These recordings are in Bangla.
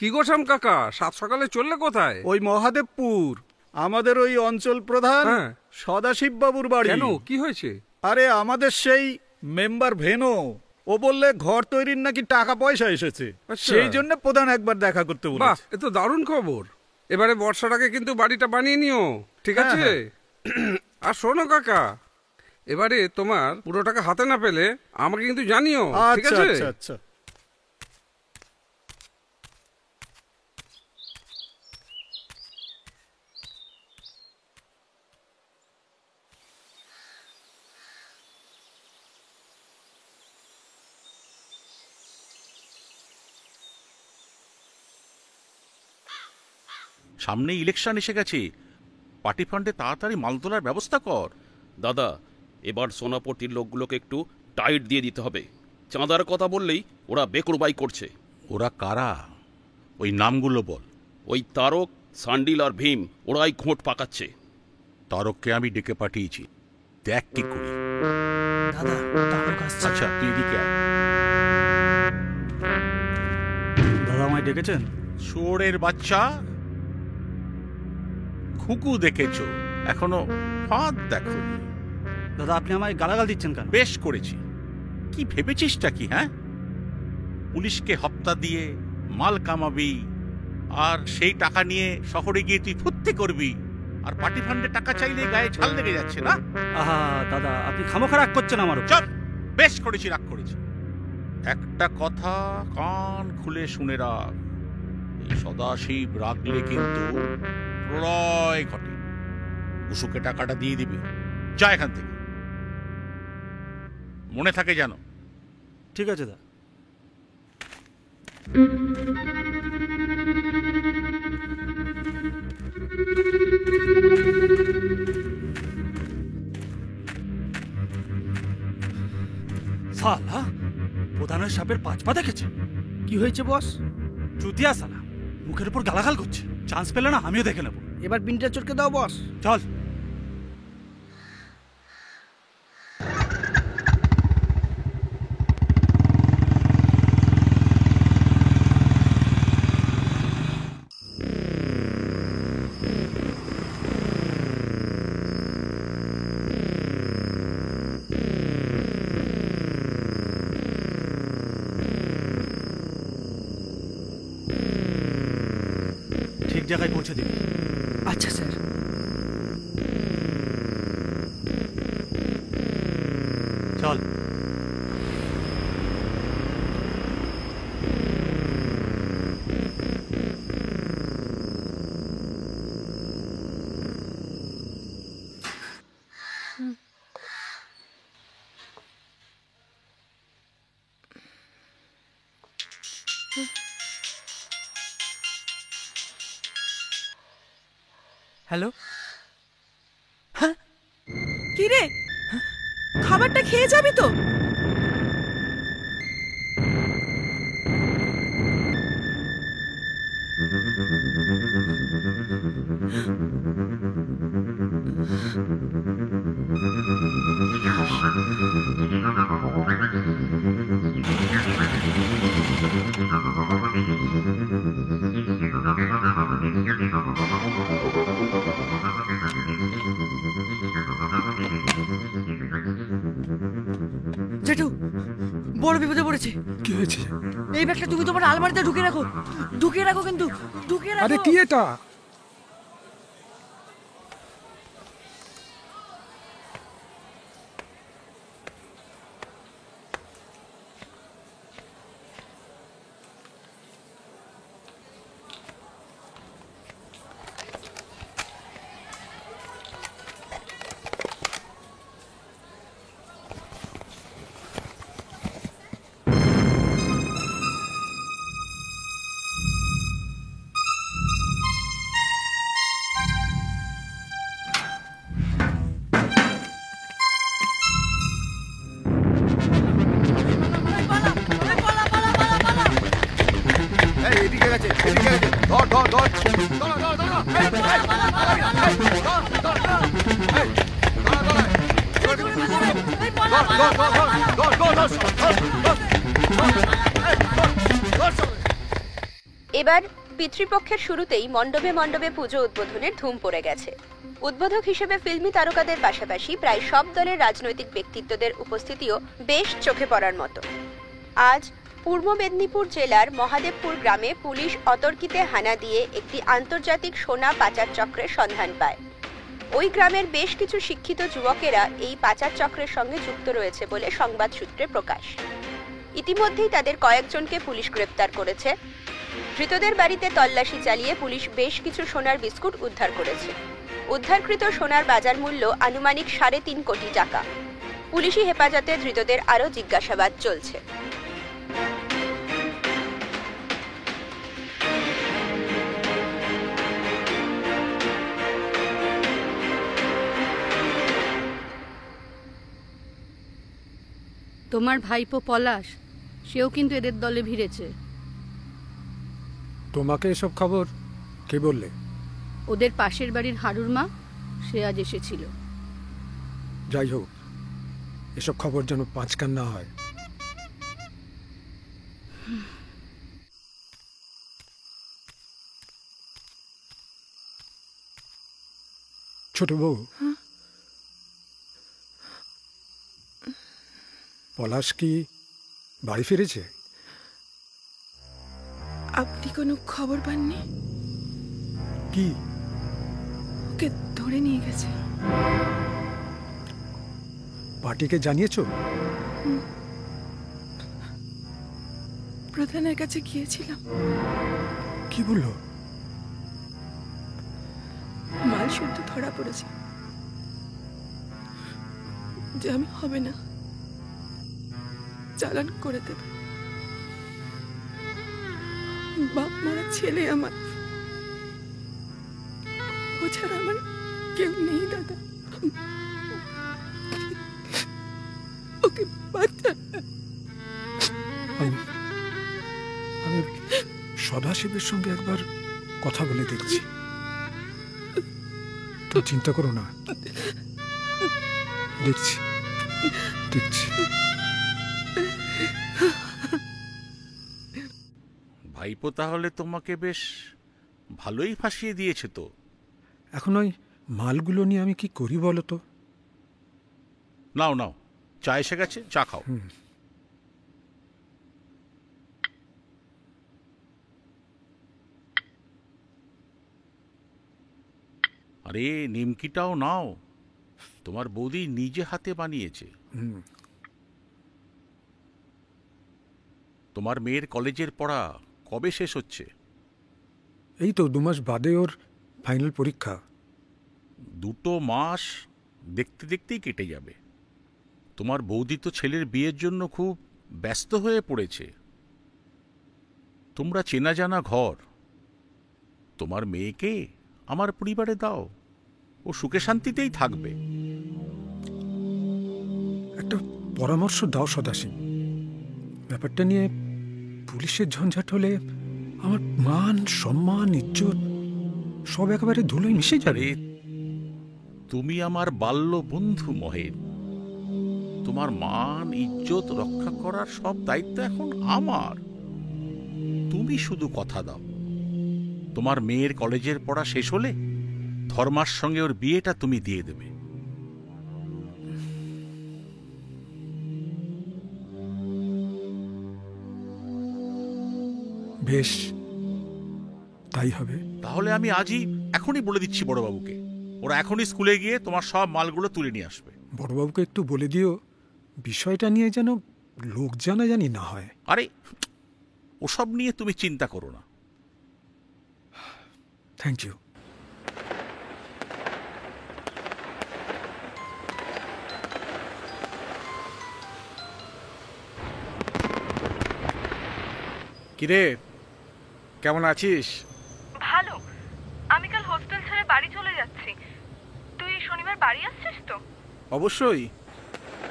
কি গো শ্যাম কাকা, সাত সকালে চললে কোথায়? ওই মহাদেবপুর, আমাদের ওই অঞ্চল প্রধান সদাশিব বাবুর বাড়ি। কেন, কি হয়েছে? আরে আমাদের সেই মেম্বার ভেনো, ও বললে ঘর তৈরির নাকি টাকা পয়সা এসেছে, সেই জন্য প্রধান একবার দেখা করতে বলেছে। বাহ, এ তো দারুণ খবর। এবারে বর্ষার আগে কিন্তু বাড়িটা বানিয়ে নিও, ঠিক আছে? আর শোনো কাকা, এবারে তোমার পুরো টাকা হাতে না পেলে আমাকে কিন্তু জানিও, ঠিক আছে? আচ্ছা আচ্ছা। সামনে ইলেকশন এসে গেছে, পার্টি ফান্ডে তাড়াতাড়ি মাল তোলার ব্যবস্থা কর। দাদা, এবার সোনাপট্টির লোকগুলোকে একটু টাইট দিয়ে দিতে হবে। চাঁদার কথা বললেই ওরা বেকুরবাই করছে। ওরা কারা? ওই নামগুলো বল। ওই তারক, সান্ডিল আর ভীম, ওরাই খোঁট পাকাচ্ছে। তারককে আমি ডেকে পাঠিয়েছি, দেখ কি করি। দাদা, তারক আসছে। আচ্ছা, তুই এদিকে আয়। দাদা, আমায় ডেকেছেন? চোরের বাচ্চা, খুকু দেখেছো, এখনো ফাঁদ দেখোনি। দাদা, আপনি আমায় গালাগাল দিচ্ছেন কেন? বেশ করেছি। কি ভেবেছিসটা কি? হ্যাঁ, পুলিশকে হপ্তা দিয়ে মাল কামাবি, আর সেই টাকা নিয়ে শহরে গিয়ে তুই ফুর্তি করবি, আর পার্টি ফান্ডে টাকা চাইলে গায়ে ঝাল লেগে যাচ্ছে না? আহা দাদা, আপনি খামোখা রাগ করছেন আমার উপর। চল, বেশ করেছি, রাগ করেছি। একটা কথা কান খুলে শুনে রাখ, এই সদাশিব রাখলে কিন্তু প্রলয় ঘটে। উসুকে টাকাটা দিয়ে দিবি, যা এখান থেকে, মনে থাকে জানো। ঠিক আছে দা। সালা, প্রধানের সাপের 5 পা দেখেছে। কি হয়েছে বস? চুতিয়া সালা, মুখের উপর গালাগাল করছে। চান্স পেলে না আমিও দেখে নেব। এবার পিনটা চটকে দাও বস। চল। ঠিক জায়গায় পৌঁছে দিবি। আচ্ছা স্যার। চল। হ্যালো, হ্যাঁ কি রে, খাবারটা খেয়ে যাবি তো? জেঠু, বড় বিপদে পড়েছে। কি হয়েছে? এই ব্যাগটা তুমি তোমার আলমারিতে ঢুকিয়ে রাখো, ঢুকিয়ে রাখো, কিন্তু ঢুকিয়ে রাখো। আরে কি এটা? এবার পিতৃপক্ষের শুরুতেই মণ্ডপে মণ্ডপে পুজো উদ্বোধনের ধুম পড়ে গেছে। উদ্বোধক হিসেবে ফিল্মি তারকাদের পাশাপাশি প্রায় সব দলের রাজনৈতিক ব্যক্তিত্বদের উপস্থিতিও বেশ চোখে পড়ার মতো। আজ পূর্ব মেদিনীপুর জেলার মহাদেবপুর গ্রামে পুলিশ অতর্কিতে হানা দিয়ে একটি আন্তর্জাতিক সোনা পাচার চক্রের সন্ধান পায়। ওই গ্রামের বেশ কিছু শিক্ষিত যুবকেরা এই পাচার চক্রের সঙ্গে যুক্ত রয়েছে বলে সংবাদ সূত্রে প্রকাশ। ইতিমধ্যেই তাদের কয়েকজনকে পুলিশ গ্রেপ্তার করেছে। ধৃতদের বাড়িতে তল্লাশি চালিয়ে পুলিশ বেশ কিছু সোনার বিস্কুট উদ্ধার করেছে। উদ্ধারকৃত সোনার বাজার মূল্য আনুমানিক 3.5 কোটি টাকা। পুলিশি হেফাজতে ধৃতদের আরও জিজ্ঞাসাবাদ চলছে। তোমার ভাইপো পলাশ, সেও কিন্তু এদের দলে ভিড়েছে। তোমাকে এসব খবর কে বললে? ওদের পাশের বাড়ির হারুর মা, সে আজ এসেছিল। যাই হোক, এসব খবর যেন 5 কান না হয়। ছোট বউ, পলাশ কি বাড়ি ফিরেছে? আপনি কোনো খবর পাননি? কি? ওকে ধরে নিয়ে গেছে। পার্টিকে জানিয়েছো? প্রধানের কাছে গিয়েছিলাম। কি বললো? মাল শুদ্ধ ধরা পড়েছে, যে আমি হবে না, চালান করে দেবে। বাপ মারা ছেলে আমার, ও ছাড়া আমার কেউ নেই দাদা। ওকে বাঁচা। আমি সদাশিবের সঙ্গে একবার কথা বলে দেখছি। তুমি চিন্তা করো না, দেখছি দেখছি। ভাইপো তাহলে তোমাকে বেশ ভালোই ফাঁসিয়ে দিয়েছে তো। এখন ওই মালগুলো নিয়ে আমি কি করি বলো তো? নাও নাও, চা এসে গেছে, চা খাও। আরে নিমকিটাও নাও, তোমার বৌদি নিজে হাতে বানিয়েছে। তোমার মেয়ের কলেজের পড়া কবে শেষ হচ্ছে? এই তো 2 মাস বাদে ওর ফাইনাল পরীক্ষা। 2 মাস দেখতে দেখতেই কেটে যাবে। তোমার বৌদি তো ছেলের বিয়ের জন্য খুব ব্যস্ত হয়ে পড়েছে। তোমরা চেনা জানা ঘর, তোমার মেয়েকে আমার পরিবারে দাও, ও সুখে শান্তিতেই থাকবে। একটা পরামর্শ দাও সদাশিব। ব্যাপারটা নিয়ে পুলিশের ঝঞ্ঝাট হলে আমার মান সম্মান ইজ্জত সব একেবারে ধুলোয় মিশে যাবে। তুমি আমার বাল্য বন্ধু মহেন, তোমার মান ইজ্জত রক্ষা করার সব দায়িত্ব এখন আমার। তুমি শুধু কথা দাও, তোমার মেয়ের কলেজের পড়া শেষ হলে ধর্মার সঙ্গে ওর বিয়েটা তুমি দিয়ে দেবে। বেশ, তাই হবে। তাহলে আমি আজই এখনই বলে দিচ্ছি বড়বাবুকে, ওরা এখনই স্কুলে গিয়ে তোমার সব মালগুলো তুলে নিয়ে আসবে। বড়বাবুকে একটু বলে দিও বিষয়টা নিয়ে যেন লোক জানাজানি না হয়। আরে ওসব নিয়ে তুমি চিন্তা করো না। Thank you. কিরে, কেমন আছিস? ভালো। আমি কাল হোস্টেল ছেড়ে বাড়ি চলে যাচ্ছি। তুই শনিবার বাড়ি আসছিস তো? অবশ্যই।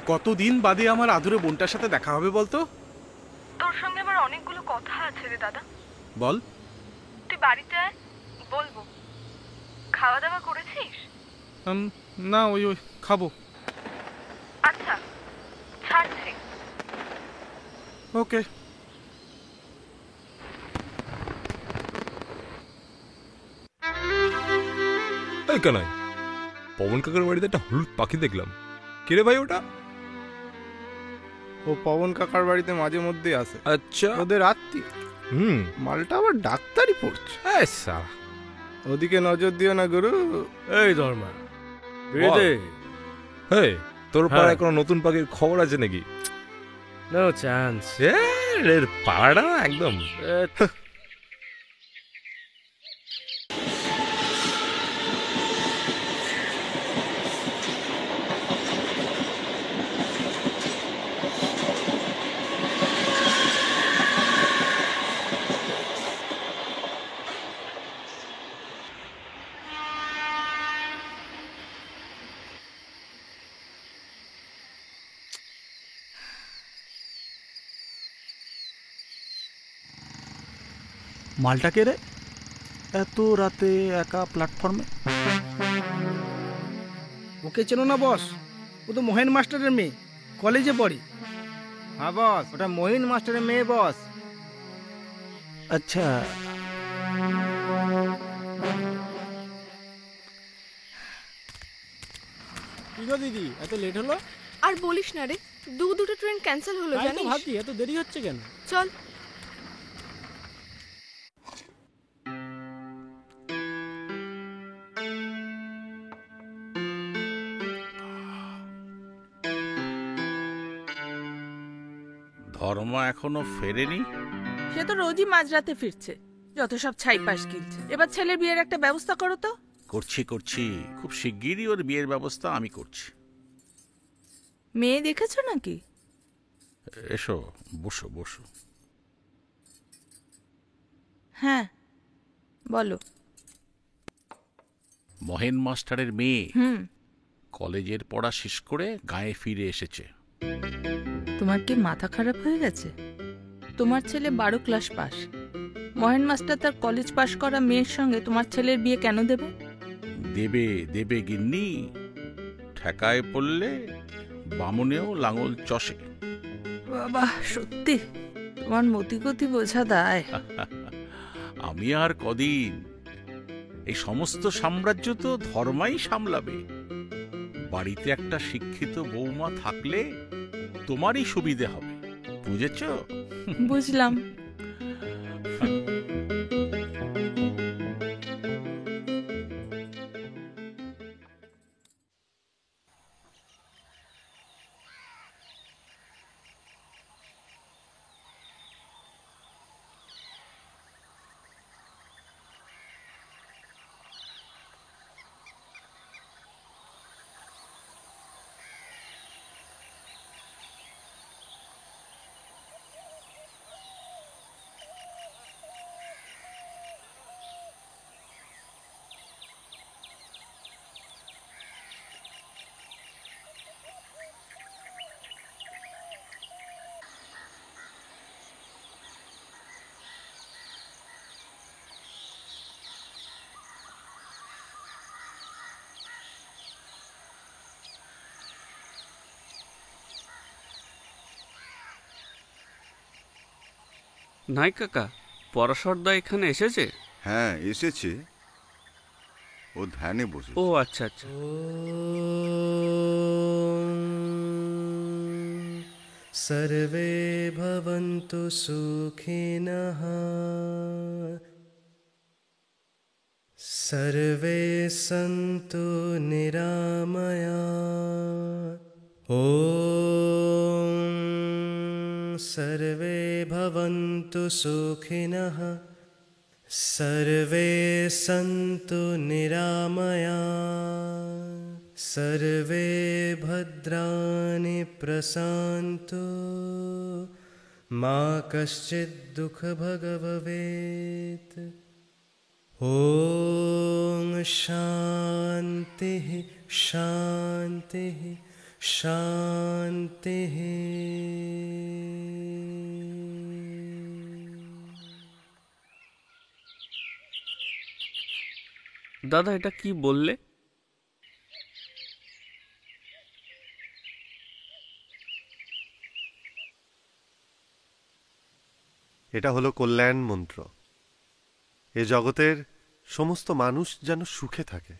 কতদিন বাদে আমার আদুরে বোনটার সাথে দেখা হবে বলতো? তোর সঙ্গে আমার অনেকগুলো কথা আছে রে দাদা। বল। তুই বাড়িতে আয়, বলবো। খাওয়া দাওয়া করেছিস? না, ওই খাবো। আচ্ছা, ছাড়ছি। ওকে। এই কানাই, পবন কাকার বাড়িতে একটা হলুদ পাখি দেখলাম। কে রে ভাই ওটা? ও পবন কাকার বাড়িতে মাঝে মধ্যে আসে। আচ্ছা, ওদের আত্মীয়। মালটা আবার ডাক্তারি পড়ছে। ওদিকে নজর দিও না গুরু। এই ধর্মা, তোর পাড়ায় কোনো নতুন পাখির খবর আছে নাকি? No chance. এর পাড়া একদম। মালটা কে রে এত রাতে একা প্ল্যাটফর্মে? ওকে চেনো না বস? ও তো মোহন মাস্টারের মেয়ে, কলেজে পড়ে। হ্যাঁ বস, ওটা মোহিন মাস্টারের মেয়ে বস। আচ্ছা, কি গো দিদি, এত লেট হলো? আর বলিস না রে, দুটো ট্রেন ক্যান্সেল হলো জানিস? ভাবছি এত দেরি হচ্ছে কেন। চল। ধর্মা এখনো ফেরেনি? সে তো রোজই মাঝরাতে ফিরছে, যত সব ছাইপাশ গিলছে। এবার ছেলের বিয়ের একটা ব্যবস্থা করো তো। করছি, খুব শিগগিরই ওর বিয়ের ব্যবস্থা আমি করছি। মেয়ে দেখেছো নাকি? এসো, বসো বসো। হ্যাঁ বলো। মহেন মাস্টারের মেয়ে হুম, কলেজের পড়া শেষ করে গায়ে ফিরে এসেছে। তোমার কি মাথা খারাপ হয়ে গেছে? তোমার ছেলে 12 ক্লাস পাস। মহেন মাস্টার তার কলেজ পাশ করা মেয়ের সঙ্গে তোমার ছেলের বিয়ে কেন দেবে? দেবে গিন্নি, ঠেকায় পড়লে বামুনেও লাঙল চষে। বাবা, সত্যি তোমার মতিগতি বোঝা দায়। আমি আর কদিন? এই সমস্ত সাম্রাজ্য তো ধর্মাই সামলাবে। বাড়িতে একটা শিক্ষিত বৌমা থাকলে তোমারই সুবিধে হবে, বুঝেছ? বুঝলাম। নাই কাকা, পরাশরদা এখানে এসেছে? হ্যাঁ এসেছে, ও ধ্যানে বসে। ও আচ্ছা আচ্ছা। सर्वे भवन्तु सुखिनः सर्वे सन्तु निरामया ॐ सर्वे भवन्तु सुखिनः सर्वे सन्तु निरामया सर्वे भद्राणि प्रशान्तु मा कश्चित् दुःखभाग् भवेत् ॐ शान्तिः शान्तिः शान्तिः। দাদা, এটা কি বললে? এটা হলো কল্যাণ মন্ত্র। এ জগতের সমস্ত মানুষ যেন সুখে থাকে।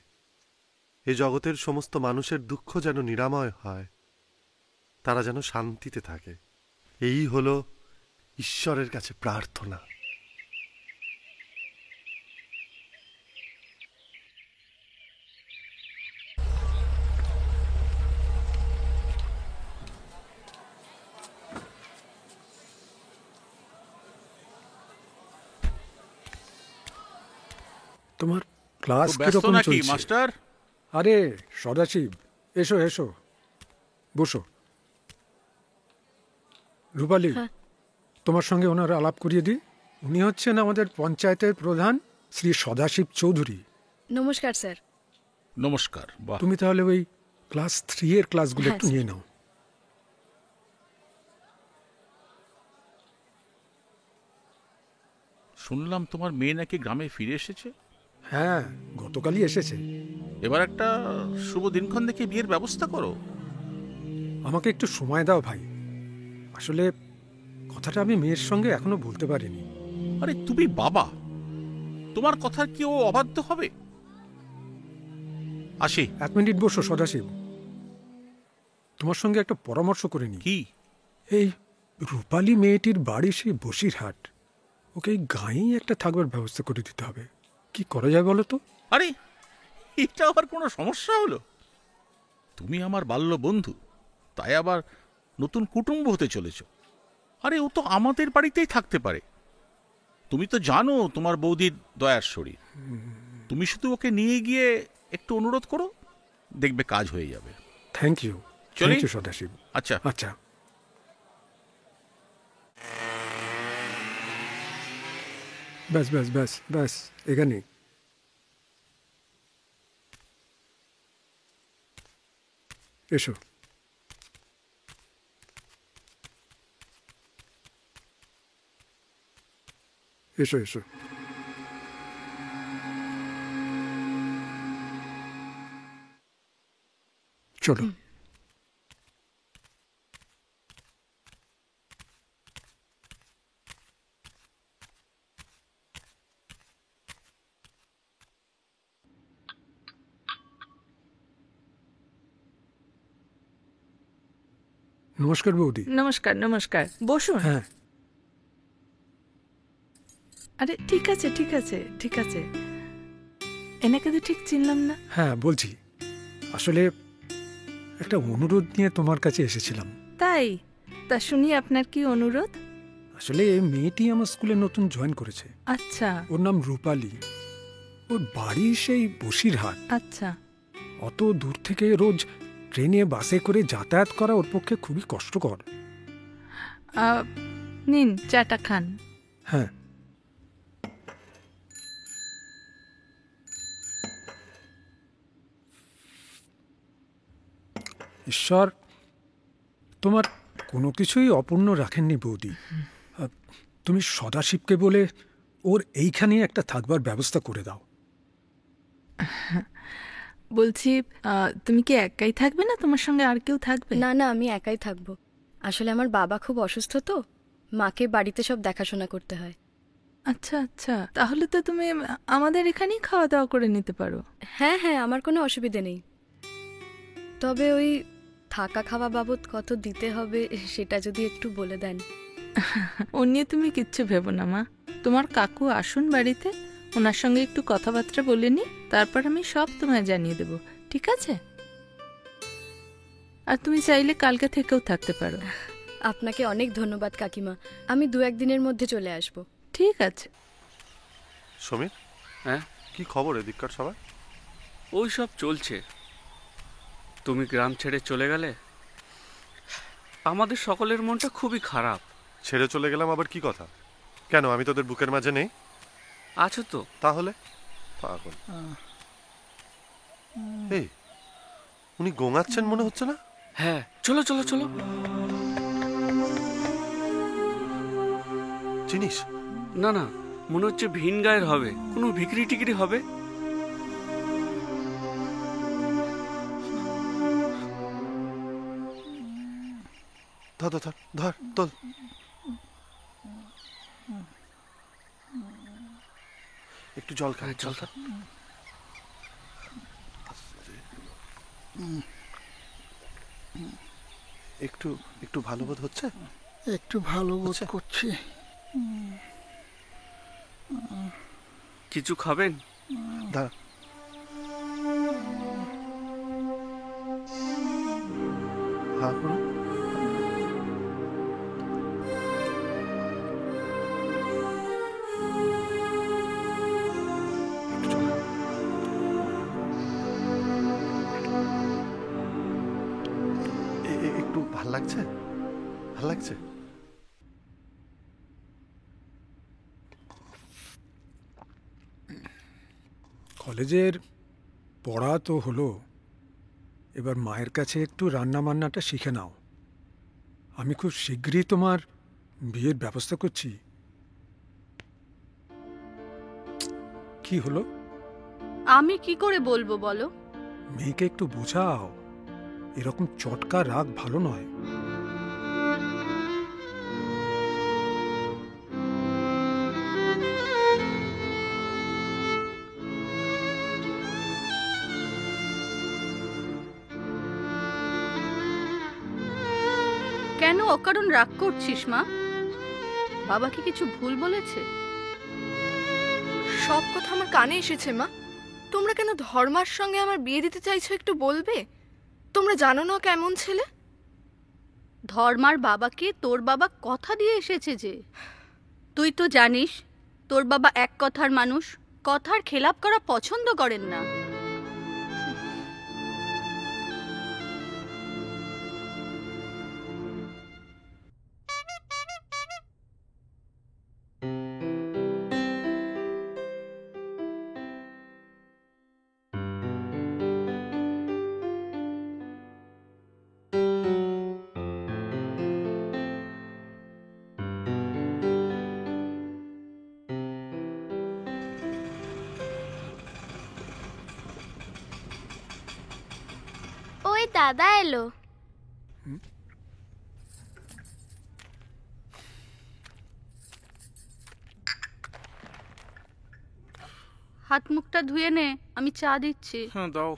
এই জগতের সমস্ত মানুষের দুঃখ যেন নিরাময় হয়, তারা যেন শান্তিতে থাকে, এই হলো ঈশ্বরের কাছে প্রার্থনা। তোমার ক্লাস খুব ব্যস্ত কিরকম নাকি, চলছে মাস্টার? আরে সদাশিব, এসো এসো, বসো। রূপালী, তোমার সঙ্গে ওনার আলাপ করিয়ে দিই। উনি হচ্ছেন আমাদের পঞ্চায়েতের প্রধান শ্রী সদাশিব চৌধুরী। নমস্কার স্যার। নমস্কার। বাহ, তুমি তাহলে ওই ক্লাস 3 এর ক্লাসগুলো একটু নিয়ে নাও। শুনলাম তোমার মেয়ে নাকি গ্রামে ফিরে এসেছে। হ্যাঁ, গতকালই এসেছে। এবার একটা শুভ দিনক্ষণ দেখে বিয়ের ব্যবস্থা করো। আমাকে একটু সময় দাও ভাই, আসলে কথাটা আমি মেয়ের সঙ্গে এখনো বলতে পারিনি। আরে তুমি বাবা, তোমার কথা কি ও অবাধ্য হবে? আসি। 1 মিনিট বসো সদাশিব, তোমার সঙ্গে একটা পরামর্শ করে নি। কি? এই রূপালী মেয়েটির বাড়ি সেই বসিরহাট, ওকে এই গাঁয়েই একটা থাকবার ব্যবস্থা করে দিতে হবে। কি করা যায় বলো তো? আরে এটা আবার কোনো সমস্যা হলো? তুমি আমার বাল্য বন্ধু, তাই আবার নতুন কুটুম্ব হতে চলেছ। আরে ও তো আমাদের বাড়িতেই থাকতে পারে। তুমি তো জানো তোমার বৌদির দয়ার শরীর। তুমি শুধু ওকে নিয়ে গিয়ে একটু অনুরোধ করো, দেখবে কাজ হয়ে যাবে। Thank you. চলি সদাশিব। আচ্ছা আচ্ছা। ব্যাস ব্যাস ব্যাস ব্যাস, এখানে এসো। এসো এসো। চলো। নমস্কার বৌদি। নমস্কার নমস্কার, বসুন। হ্যাঁ। আরে ঠিক আছে ঠিক আছে ঠিক আছে, এনাকে তো ঠিক চিনলাম না। হ্যাঁ বলছি, আসলে একটা অনুরোধ নিয়ে তোমার কাছে এসেছিলাম। তাই? তা শুনি আপনার কি অনুরোধ? আসলে এই মেয়েটি আমার স্কুলে নতুন জয়েন করেছে। আচ্ছা। ওর নাম রূপালী, ওর বাড়ি সেই বসিরহাট। আচ্ছা। অত দূর থেকে রোজ ট্রেনে বাসে করে যাতায়াত করা ওর পক্ষে খুবই কষ্টকর। নিন চাটা খান। হ্যাঁ। ঈশ্বর তোমার কোনো কিছুই অপূর্ণ রাখেননি বৌদি। তুমি সদাশিবকে বলে ওর এইখানে একটা থাকবার ব্যবস্থা করে দাও। বলছি তুমি কি একাই থাকবে না তোমার সঙ্গে আর কেউ থাকবে? না না, আমি একাই থাকবো। আসলে আমার বাবা খুব অসুস্থ, তো মাকে বাড়িতে সব দেখাশোনা করতে হয়। আচ্ছা আচ্ছা, তাহলে তো তুমি আমাদের এখানেই খাওয়া দাওয়া করে নিতে পারো। হ্যাঁ হ্যাঁ, আমার কোনো অসুবিধে নেই। তবে ওই থাকা খাওয়া বাবদ কত দিতে হবে সেটা যদি একটু বলে দেন। ও নিয়ে তুমি কিচ্ছু ভেবো না মা, তোমার কাকু আসুন বাড়িতে, ওনার সঙ্গে একটু কথাবার্তা বলে নি, তারপর আমি সব তোমায় জানিয়ে দেব, ঠিক আছে? আর তুমি চাইলে কালকে থেকেও থাকতে পারো। আপনাকে অনেক ধন্যবাদ কাকিমা, আমি 2-1 দিনের মধ্যে চলে আসব। ঠিক আছে। সমীর, হ্যাঁ কি খবর এদিককার সবাই? ওই সব চলছে। তুমি গ্রাম ছেড়ে চলে গেলে আমাদের সকলের মনটা খুবই খারাপ। ছেড়ে চলে গেলাম আবার কি কথা? কেন, আমি তোদের বুকের মাঝে নেই? আছো তো। তাহলে পাগল। এই উনি গোঙাচ্ছেন মনে হচ্ছে না? হ্যাঁ, চলো চলো চলো। চিনিস? না না, মনে হচ্ছে ভিন গায়ের হবে, কোনো ভিকরি টিকরি হবে। ধর ধর ধর, তোল। একটু জল খা, জল খা। একটু একটু ভালো বোধ হচ্ছে? একটু ভালো বোধ করছি। কিছু খাবেন? দাঁড়া। হ্যাঁ করুন। একটু ভাল লাগছে? ভাল লাগছে? কলেজের পড়া তো হলো, এবার মায়ের কাছে একটু রান্না বান্নাটা শিখে নাও। আমি খুব শীঘ্রই তোমার বিয়ের ব্যবস্থা করছি। কি হলো? আমি কি করে বলবো বলো? মেয়েকে একটু বোঝাও, এরকম চটকা রাগ ভালো নয়। কেন অকারণ রাগ করছিস মা? বাবা কি কিছু ভুল বলেছে? সব কথা আমার কানে এসেছে মা। তোমরা কেন ধর্মার সঙ্গে আমার বিয়ে দিতে চাইছো একটু বলবে? তোমরা জানো না কেমন ছেলে। ধর্মার বাবাকে তোর বাবা কথা দিয়ে এসেছে যে। তুই তো জানিস তোর বাবা এক কথার মানুষ, কথার খেলাপ করা পছন্দ করেন না। ওই দাদা এলো। হাত মুখটা ধুয়ে নে, আমি চা দিচ্ছি। হ্যাঁ দাও।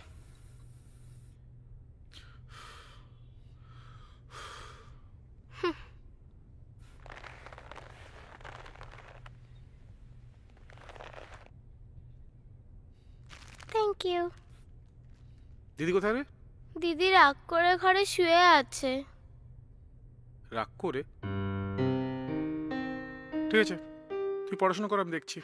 Thank you. দিদি কোথায় রে? দিদি রাগ করে ঘরে শুয়ে আছে। রাগ করে? ঠিক আছে, তুই পড়াশোনা কর, আমি দেখছি।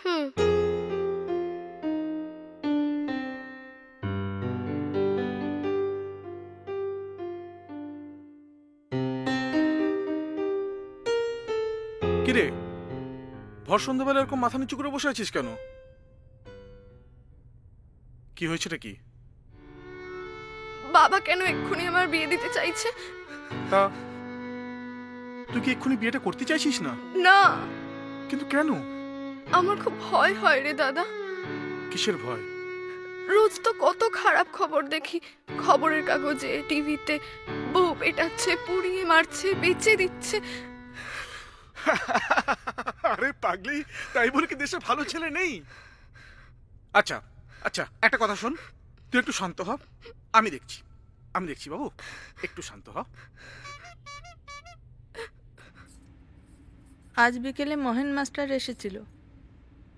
কিরে, ভর সন্ধ্যাবেলা এরকম মাথা নিচু করে বসে আছিস কেন? কি হয়েছেটা কি? বাবা কেন এক্ষুনি আমার বিয়ে দিতে চাইছে? তা তুই কি এক্ষুনি বিয়েটা করতে চাইছিস না? না। কিন্তু কেন? আমার খুব ভয় হয় রে দাদা। কিসের ভয়? রোজ তো কত খারাপ খবর দেখি, খবরের কাগজে, টিভিতে। বউ পেটাচ্ছে, পুড়িয়ে মারছে, বেচে দিচ্ছে। আরে পাগলি, তাই বলে কি দেশে ভালো ছেলে নেই? আচ্ছা আচ্ছা, একটা কথা শোন, তুই একটু শান্ত হ, আমি দেখছি বাবু, একটু শান্ত হ। আজ বিকেলে মহেন মাস্টার এসেছিল।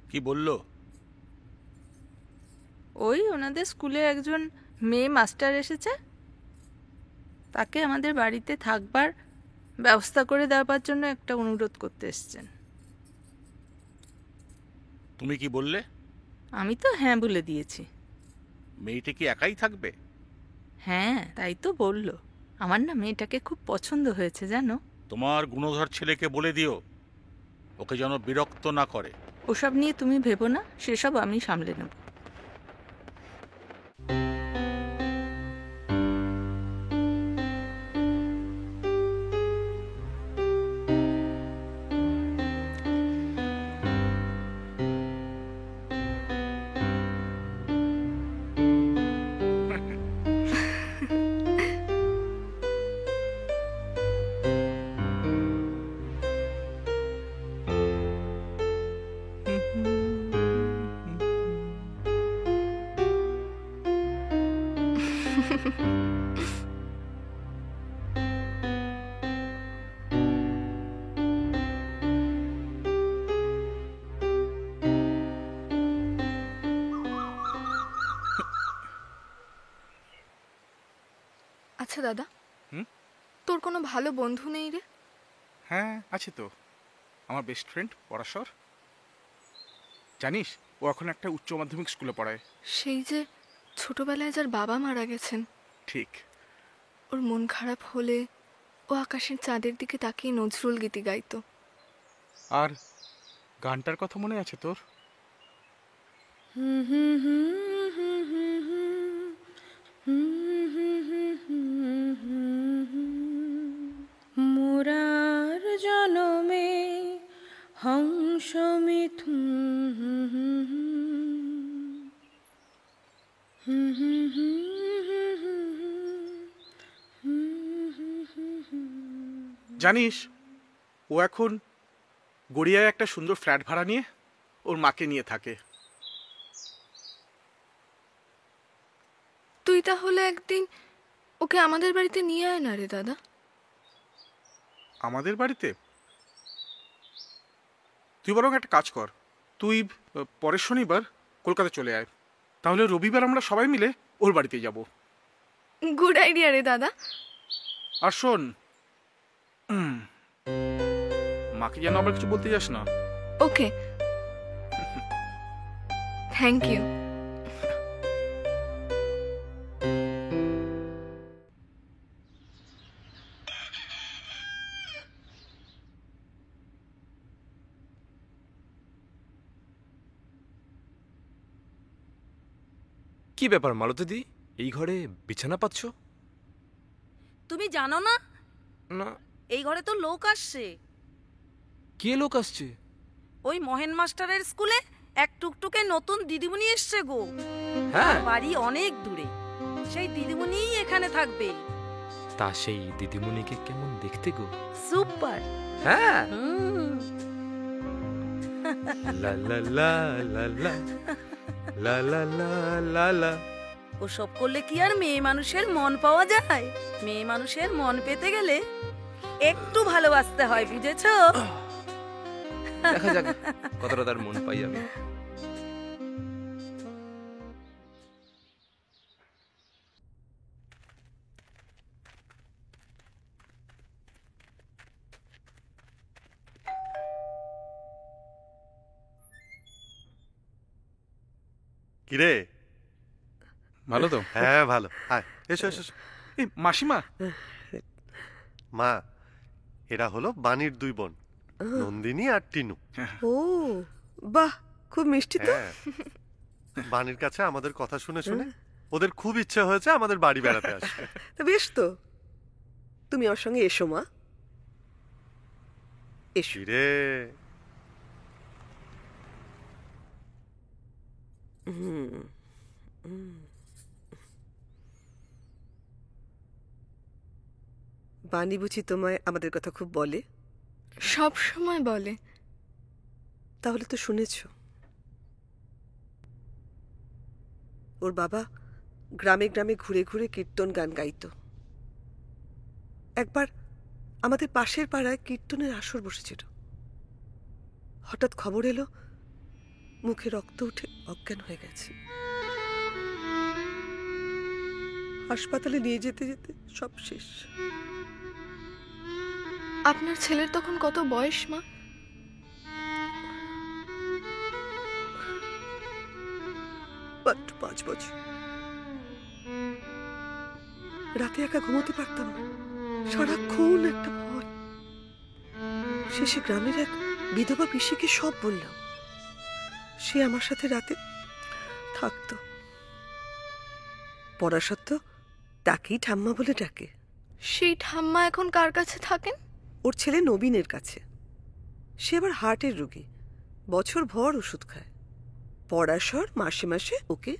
কি বললো? ওই ওনাদের স্কুলে একজন মেয়ে মাস্টার এসেছে, তাকে আমাদের বাড়িতে থাকবার ব্যবস্থা করে দেওয়ার জন্য একটা অনুরোধ করতে এসেছেন। তুমি কি বললে? আমি তো হ্যাঁ বলে দিয়েছি। মেয়েটা কি একাই থাকবে? হ্যাঁ, তাই তো বললো। আমার না মেয়েটাকে খুব পছন্দ হয়েছে জানো। তোমার গুণধর ছেলেকে বলে দিও ওকে যেন বিরক্ত না করে। ওসব নিয়ে তুমি ভেবো না, সেসব আমি সামলে নেব। আচ্ছা দাদা, হুম? তোর কোনো ভালো বন্ধু নেই রে? হ্যাঁ আছে তো, আমার বেস্ট ফ্রেন্ড পরাশর। জানিস ও এখন একটা উচ্চ মাধ্যমিক স্কুলে পড়ায়। সেই যে ছোটবেলায় যার বাবা মারা গেছেন। ঠিক। ওর মন খারাপ হলে ও আকাশের চাঁদের দিকে তাকিয়ে নজরুল গীতি গাইতো। আর গানটার কথা মনে আছে তোর? মোরার জনমে হংস মিথুন জানিস ও এখন গড়িয়ায় একটা সুন্দর ফ্ল্যাট ভাড়া নিয়ে ওর মাকে নিয়ে থাকে। তুই তাহলে একদিন ওকে আমাদের বাড়িতে নিয়ে আয় না রে দাদা। আমাদের বাড়িতে? তুই বরং একটা কাজ কর, তুই পরের শনিবার কলকাতা চলে আয়, তাহলে রবিবার আমরা সবাই মিলে ওর বাড়িতে যাব। গুড আইডিয়া রে দাদা। আর শোন, মাকে যেন আবার কিছু বলতে যাস না। ওকে, থ্যাংক ইউ। কি ব্যাপার মালতীদি, এই ঘরে বিছানা পাচ্ছ? তুমি জানো না? না। এই ঘরে তো লোক আসছে। কে লোক আসছে? ওই মহেন মাস্টারের স্কুলে এক টুকটুকে নতুন দিদিমণি এসছে গো। হ্যাঁ। বাড়ি অনেক দূরে, সেই দিদিমণিই এখানে থাকবে। তা সেই দিদিমণিকে কেমন দেখতে গো? সুপার। হ্যাঁ। লা লা লা লা লা লা লা লা লা লা। ওসব করলে কি আর মেয়ে মানুষের মন পাওয়া যায়? মেয়ে মানুষের মন পেতে গেলে একটু ভালোবাসতে হয়, বুঝেছো? দেখা যাক কতটা তার মন পাই আমি। কিরে, ভালো তো? হ্যাঁ ভালো। আয়, এসো এসো এসো। এই মাসিমা। মা, এরা হলো বাণীর দুই বোন, নন্দিনী আর টিনু। ও বাহ, খুব মিষ্টি তো। বাণীর কাছে আমাদের কথা শুনে শুনে ওদের খুব ইচ্ছে হয়েছে আমাদের বাড়ি বেড়াতে আসবে। বেশ তো, তুমি ওর সঙ্গে এসো মা, এসো রে। বাণী বুঝি তোমায় আমাদের কথা খুব বলে? সব সময় বলে। তাহলে তো শুনেছ, ওর বাবা গ্রামে গ্রামে ঘুরে ঘুরে কীর্তন গান গাইত। একবার আমাদের পাশের পাড়ায় কীর্তনের আসর বসেছিল। হঠাৎ খবর এলো মুখে রক্ত উঠে অজ্ঞান হয়ে গেছে। হাসপাতালে নিয়ে যেতে যেতে সব শেষ। আপনার ছেলের তখন কত বয়স মা? মাত্র 5 বছর। রাতে একা ঘুমোতে পারতাম না, সারাক্ষণ একটা ভয়। শেষে গ্রামের এক বিধবা পিসিকে সব বললাম। সে আমার সাথে রাতে থাকতো। পড়া সত্ত্বেও তাকেই ঠাম্মা বলে ডাকে। সেই ঠাম্মা এখন কার কাছে থাকেন? ওর ছেলে নবীনের কাছে। সে আবার হার্টের রোগী, বছর ভর ওষুধ খায়। পড়াশর মাসে মাসে ওকে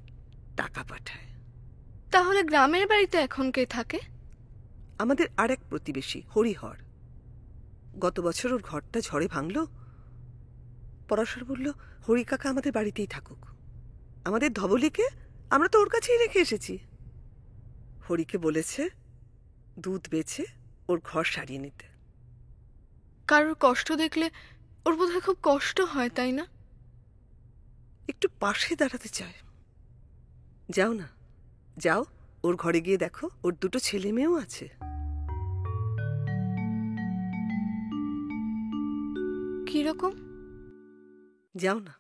টাকা পাঠায়। তাহলে গ্রামের বাড়িতে এখন কে থাকে? আমাদের আরেক প্রতিবেশী হরিহর। গত বছর ওর ঘরটা ঝড়ে ভাঙল। পরাশর বলল হরি কাকা আমাদের বাড়িতেই থাকুক। আমাদের ধবলিকে আমরা তো ওর কাছেই রেখে এসেছি। হরিকে বলেছে দুধ বেচে ওর ঘর সারিয়ে নিতে। কারোর কষ্ট দেখলে ওর বোধহয় খুব কষ্ট হয়, তাই না? একটু পাশে দাঁড়াতে চায়। যাও না, যাও, ওর ঘরে গিয়ে দেখো ওর দুটো ছেলে মেয়েও আছে। কিরকম? যাও না।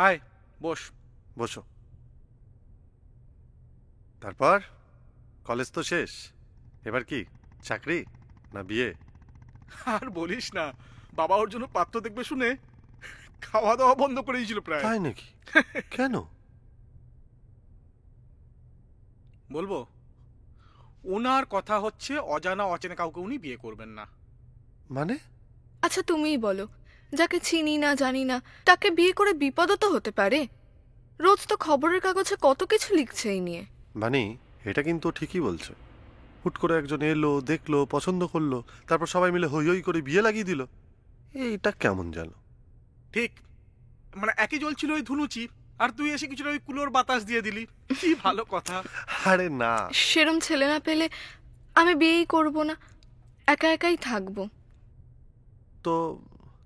আয় বস। বসো। তারপর কলেজ তো শেষ, এবার কি চাকরি না বিয়ে? আর বলিস না, বাবা ওর জন্য পাত্র দেখবে শুনে খাওয়া দাওয়া বন্ধ করে দিয়েছিল প্রায়। তাই নাকি? কেন? বলবো, ওনার কথা হচ্ছে অজানা অচেনা কাউকে উনি বিয়ে করবেন না। মানে? আচ্ছা তুমিই বলো, যাকে চিনি না জানি না তাকে বিয়ে করে বিপদও তো হতে পারে। রোজ তো খবরের কাগজে কত কিছু লিখছে এই নিয়ে। বানি, এটা কিন্তু ঠিকই বলছে। হুট করে একজন এলো, দেখলো, পছন্দ করলো, তারপর সবাই মিলে হই হই করে বিয়ে লাগিয়ে দিল। এইটা কেমন জানো? ঠিক, মানে একই জ্বলছিল ওই ধুনুচি, আর তুই এসে কিছুটা ওই কুলোর বাতাস দিয়ে দিলি। কি ভালো কথা। আরে না, সেরম ছেলে না পেলে আমি বিয়েই করব না, একা একাই থাকবো। তো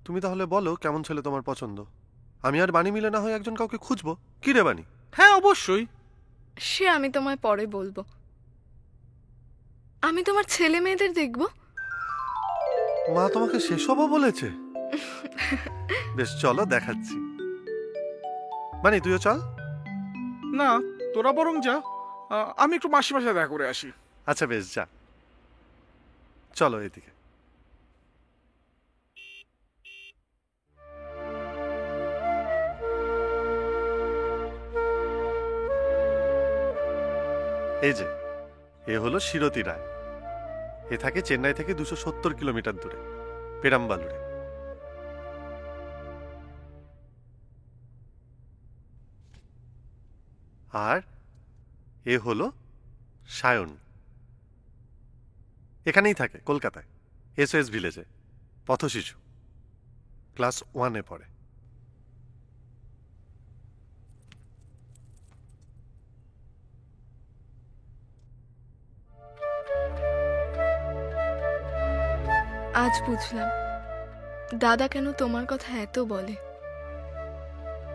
তুমি তাহলে বলো কেমন ছেলে তোমার পছন্দ। আমি আর বানি মিলে না হয় একজন কাউকে খুঁজবো। কি রে বানি? হ্যাঁ অবশ্যই। সে আমি তোমায় পরে বলবো। আমি তোমার ছেলে মেয়েদের দেখব। মা তোমাকে সেসবও বলেছে? বেশ, চলো দেখাচ্ছি। বানি তুইও চল। না, তোরা বরং যা, আমি একটু মাসি মাসে দেখা করে আসি। আচ্ছা বেশ, যা। চলো এদিকে। এই যে, এ হলো শিরতি রায়। এ থাকে চেন্নাই থেকে 270 কিলোমিটার দূরে, পেরাম্বালুরে। আর এ হলো সায়ন। এখানেই থাকে, কলকাতায়, SOS ভিলেজে, পথশিশু, ক্লাস 1-এ পড়ে। আজ বুঝলাম দাদা কেন তোমার কথা এত বলে।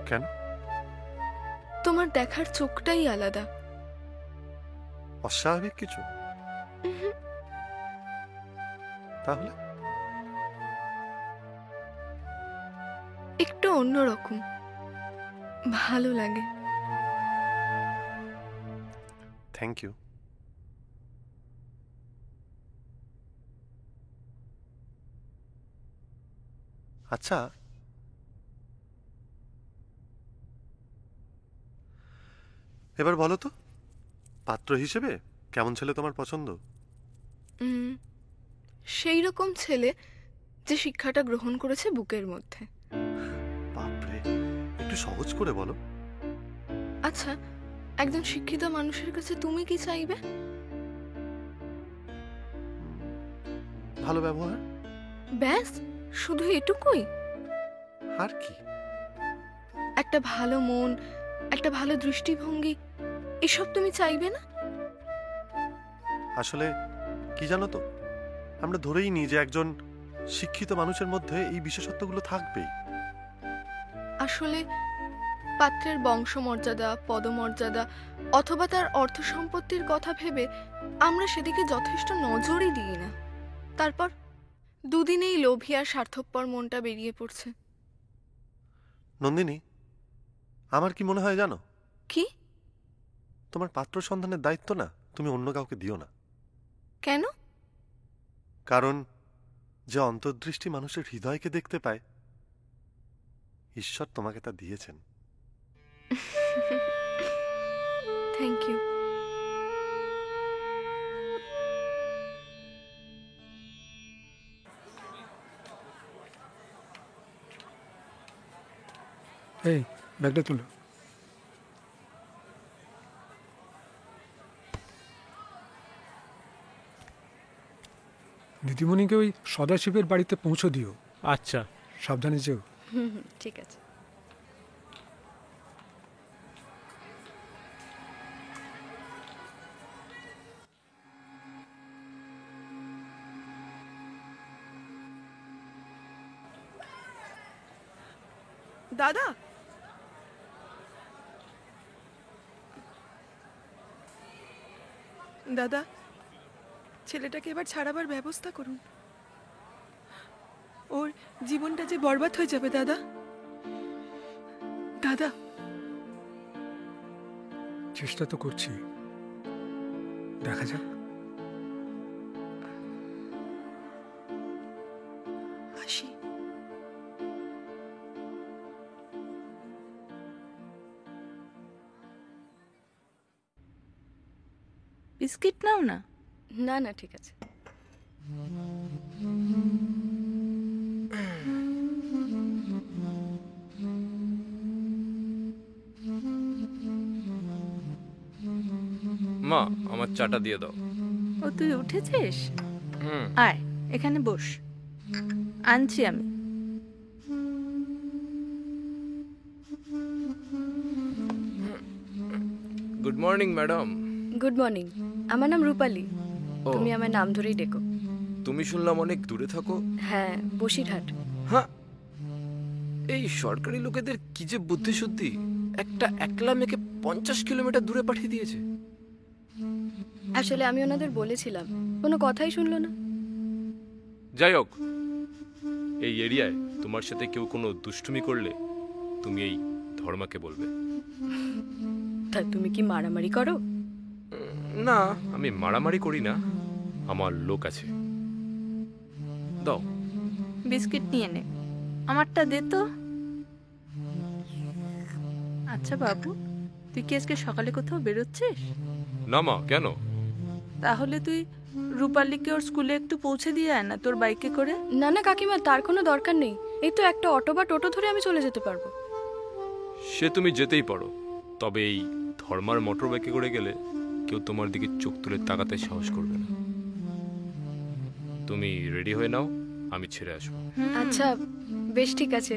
কেন? তোমার দেখার চোখটাই আলাদা। অস্বাভাবিক কিছু? তাহলে? একটু অন্যরকম, ভালো লাগে। Thank you. আচ্ছা, এবার বলো তো, পাত্র হিসেবে কেমন ছেলে তোমার পছন্দ? সেই রকম ছেলে যে শিক্ষাটা গ্রহণ করেছে বুকের মধ্যে। বাপরে, একটু সহজ করে বলো। আচ্ছা, একজন শিক্ষিত মানুষের কাছে তুমি কি চাইবে? ভালো ব্যবহার। ব্যাস, শুধু এটুকুই? আর কি? একটা ভালো মন, একটা ভালো দৃষ্টিভঙ্গি, এসব তুমি চাইবে না? আসলে কি জানো তো, আমরা ধরেই নিই যে একজন শিক্ষিত মানুষের মধ্যে এই বিশেষত্বগুলো থাকবেই। আসলে পাত্রের বংশমর্যাদা, পদমর্যাদা অথবা তার অর্থ সম্পত্তির কথা ভেবে আমরা সেদিকে যথেষ্ট নজরই দিই না। তারপর দুদিনেই লোভী আর স্বার্থপর মনটা বেরিয়ে পড়ছে। নন্দিনী, আমার কি মনে হয় জানো? কি? তোমার পাত্র সন্ধানের দায়িত্ব না তুমি অন্য কাউকে দিও না। কেন? কারণ যে অন্তর্দৃষ্টি মানুষের হৃদয়কে দেখতে পায়, ঈশ্বর তোমাকে তা দিয়েছেন। Thank you. এই ব্যাগটা তুলো। দিদিমণিকে ওই সদাশিবের বাড়িতে পৌঁছে দিও। আচ্ছা। সাবধানে যেও। ঠিক আছে। দাদা, দাদা, ছেলেটাকে এবার ছাড়াবার ব্যবস্থা করুন। ওর জীবনটা যে বরবাদ হয়ে যাবে দাদা। দাদা, চেষ্টা তো করছি, দেখা যাক। আসি। বিস্কিট নাও না। না না, ঠিক আছে। মা, আমার চাটা দিয়ে দাও। ও তুই উঠেছিস? আয় এখানে বস, আনছি আমি। Good morning madam. Good morning. আমার নাম রূপালী। তুমি আমার নাম ধরেই ডেকো। তুমি শুনলাম অনেক দূরে থাকো। হ্যাঁ, বসিরহাট। হ্যাঁ, এই সরকারি লোকেদের কি যে বুদ্ধি শুদ্ধি, একটা একলা মেয়েকে 50 কিলোমিটার দূরে পাঠিয়ে দিয়েছে। আসলে আমি ওনাদের বলেছিলাম, কোনো কথাই শুনলো না। যাই হোক, এই এরিয়ায় তোমার সাথে কেউ কোনো দুষ্টুমি করলে তুমি এই ধর্মাকে বলবে। তা তুমি কি মারামারি করো? না, আমি মারামারি করি না, আমার লোক আছে। দাও বিস্কিট নিয়ে নে, আমারটা দে তো। আচ্ছা বাবু, তুই কি আজকে সকালে কোথাও বেরোচ্ছিস? না মা, কেন? তাহলে তুই রূপালীকে ওর স্কুলে একটু পৌঁছে দিয়ে আয় না তোর বাইকে করে। না না কাকিমা, তার কোনো দরকার নেই। এই তো একটা অটো বা টোটো ধরে আমি চলে যেতে পারবো। সে তুমি যেতেই পারো, তবে এই ধর্মার মোটর বাইকে করে গেলে কেউ তোমার দিকে চোখ তুলে তাকাতে সাহস করবে না। তুমি রেডি হয়ে নাও, আমি ছেড়ে আসবো। আচ্ছা বেশ, ঠিক আছে।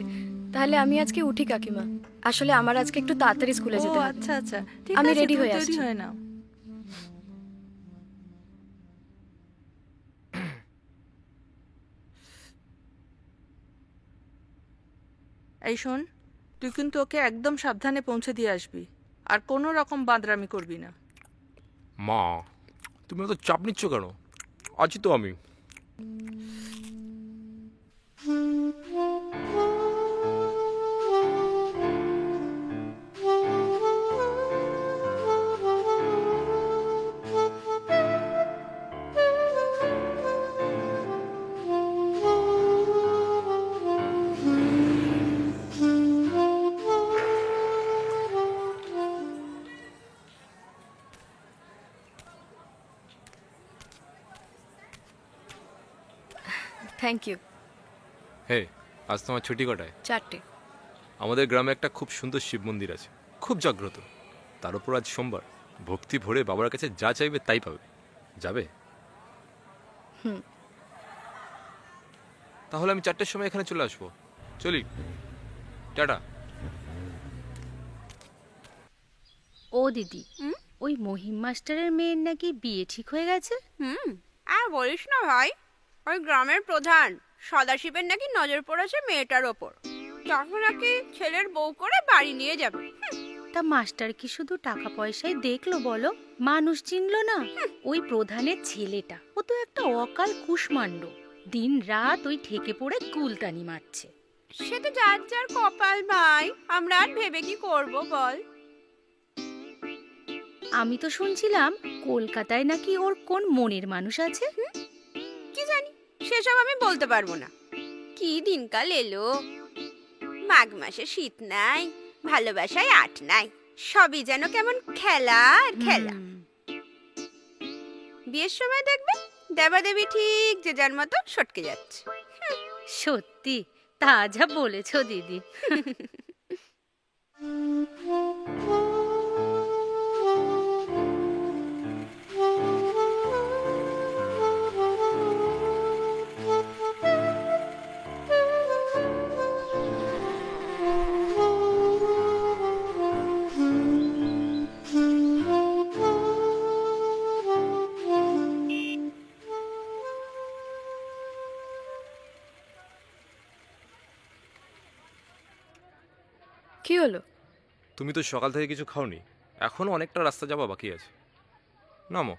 তাহলে আমি আজকে উঠি কাকিমা। আসলে আমার আজকে একটু তাড়াতাড়ি স্কুলে যেতে হবে। আচ্ছা আচ্ছা, ঠিক আমি আছে, রেডি তুমি হয়ে তৈরি আসছি। হয়ে নাও। এই শোন, তুই কিন্তু ওকে একদম সাবধানে পৌঁছে দিয়ে আসবি, আর কোনো রকম বাঁদরামি করবি না। মা, তুমি অত চাপ নিচ্ছ কেন? আছি তো আমি। Thank you. হে, আজ তোমার ছুটি কটায়? 4টে। আমাদের গ্রামে একটা খুব সুন্দর শিব মন্দির আছে, খুব জাগ্রত। তার উপর আজ সোমবার, ভক্তি ভরে বাবার কাছে যা চাইবে তাই পাবে। যাবে? তাহলে আমি 4টের সময় এখানে চলে আসবো। চলি, টাটা। ও দিদি, ওই মহিম মাস্টারের মেয়ের নাকি বিয়ে ঠিক হয়ে গেছে? আর বলিস না ভাই, ওই গ্রামের প্রধান সদাশিবের নাকি নজর পড়েছে মেয়েটার ওপর। তখন নাকি ছেলের বউ করে বাড়ি নিয়ে যাবে। তা মাস্টার কি শুধু টাকা পয়সায় দেখলো বলো, মানুষ চিনলো না? ওই প্রধানের ছেলেটা, ও তো একটা অকাল কুষ্মাণ্ড, দিন রাত ওই ঠেকে পড়ে কুলতানি মারছে। সে তো যার যার কপাল ভাই, আমরা আর ভেবে কি করব বল। আমি তো শুনছিলাম কলকাতায় নাকি ওর কোন মনের মানুষ আছে। কি জানি, সেসব আমি বলতে পারবো না। কি দিনকাল এলো, মাঘ মাসে শীত নাই, ভালোবাসায় আট নাই, সবই যেন কেমন খেলা আর খেলা। বিয়ের সময় দেখবে দেবাদেবী ঠিক যে যার মতো সটকে যাচ্ছে। সত্যি, তা যা বলেছো দিদি। কি হলো? তুমি তো সকাল থেকে কিছু খাওনি, এখনো অনেকটা রাস্তা যাওয়া বাকি আছে। নামো,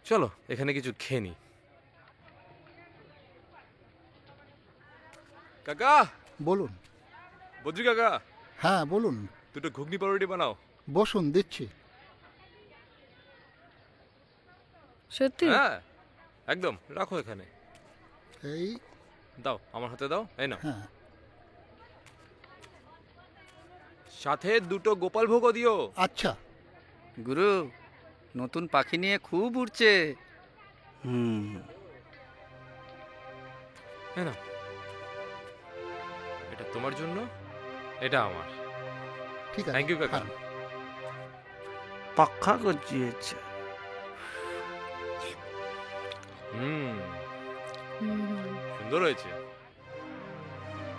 চলো এখানে কিছু খেয়ে নি। কাকা বলুন। বদ্রি কাকা। হ্যাঁ বলুন। দুটো ঘুগনি পাউরুটি বানাও। বসুন, দিচ্ছি। সত্যি? হ্যাঁ একদম, রাখো এখানে। এই দাও, আমার হাতে দাও, এই নাও। হ্যাঁ। সাথে দুটো গোপাল ভোগও দিও। আচ্ছা। গুরু, নতুন পাখি নিয়ে খুব উড়ছে। এই নাও, এটা তোমার জন্য, এটা আমার। ঠিক আছে, থ্যাংক ইউ কাকা। পাখা গজিয়েছে। সুন্দর হয়েছে।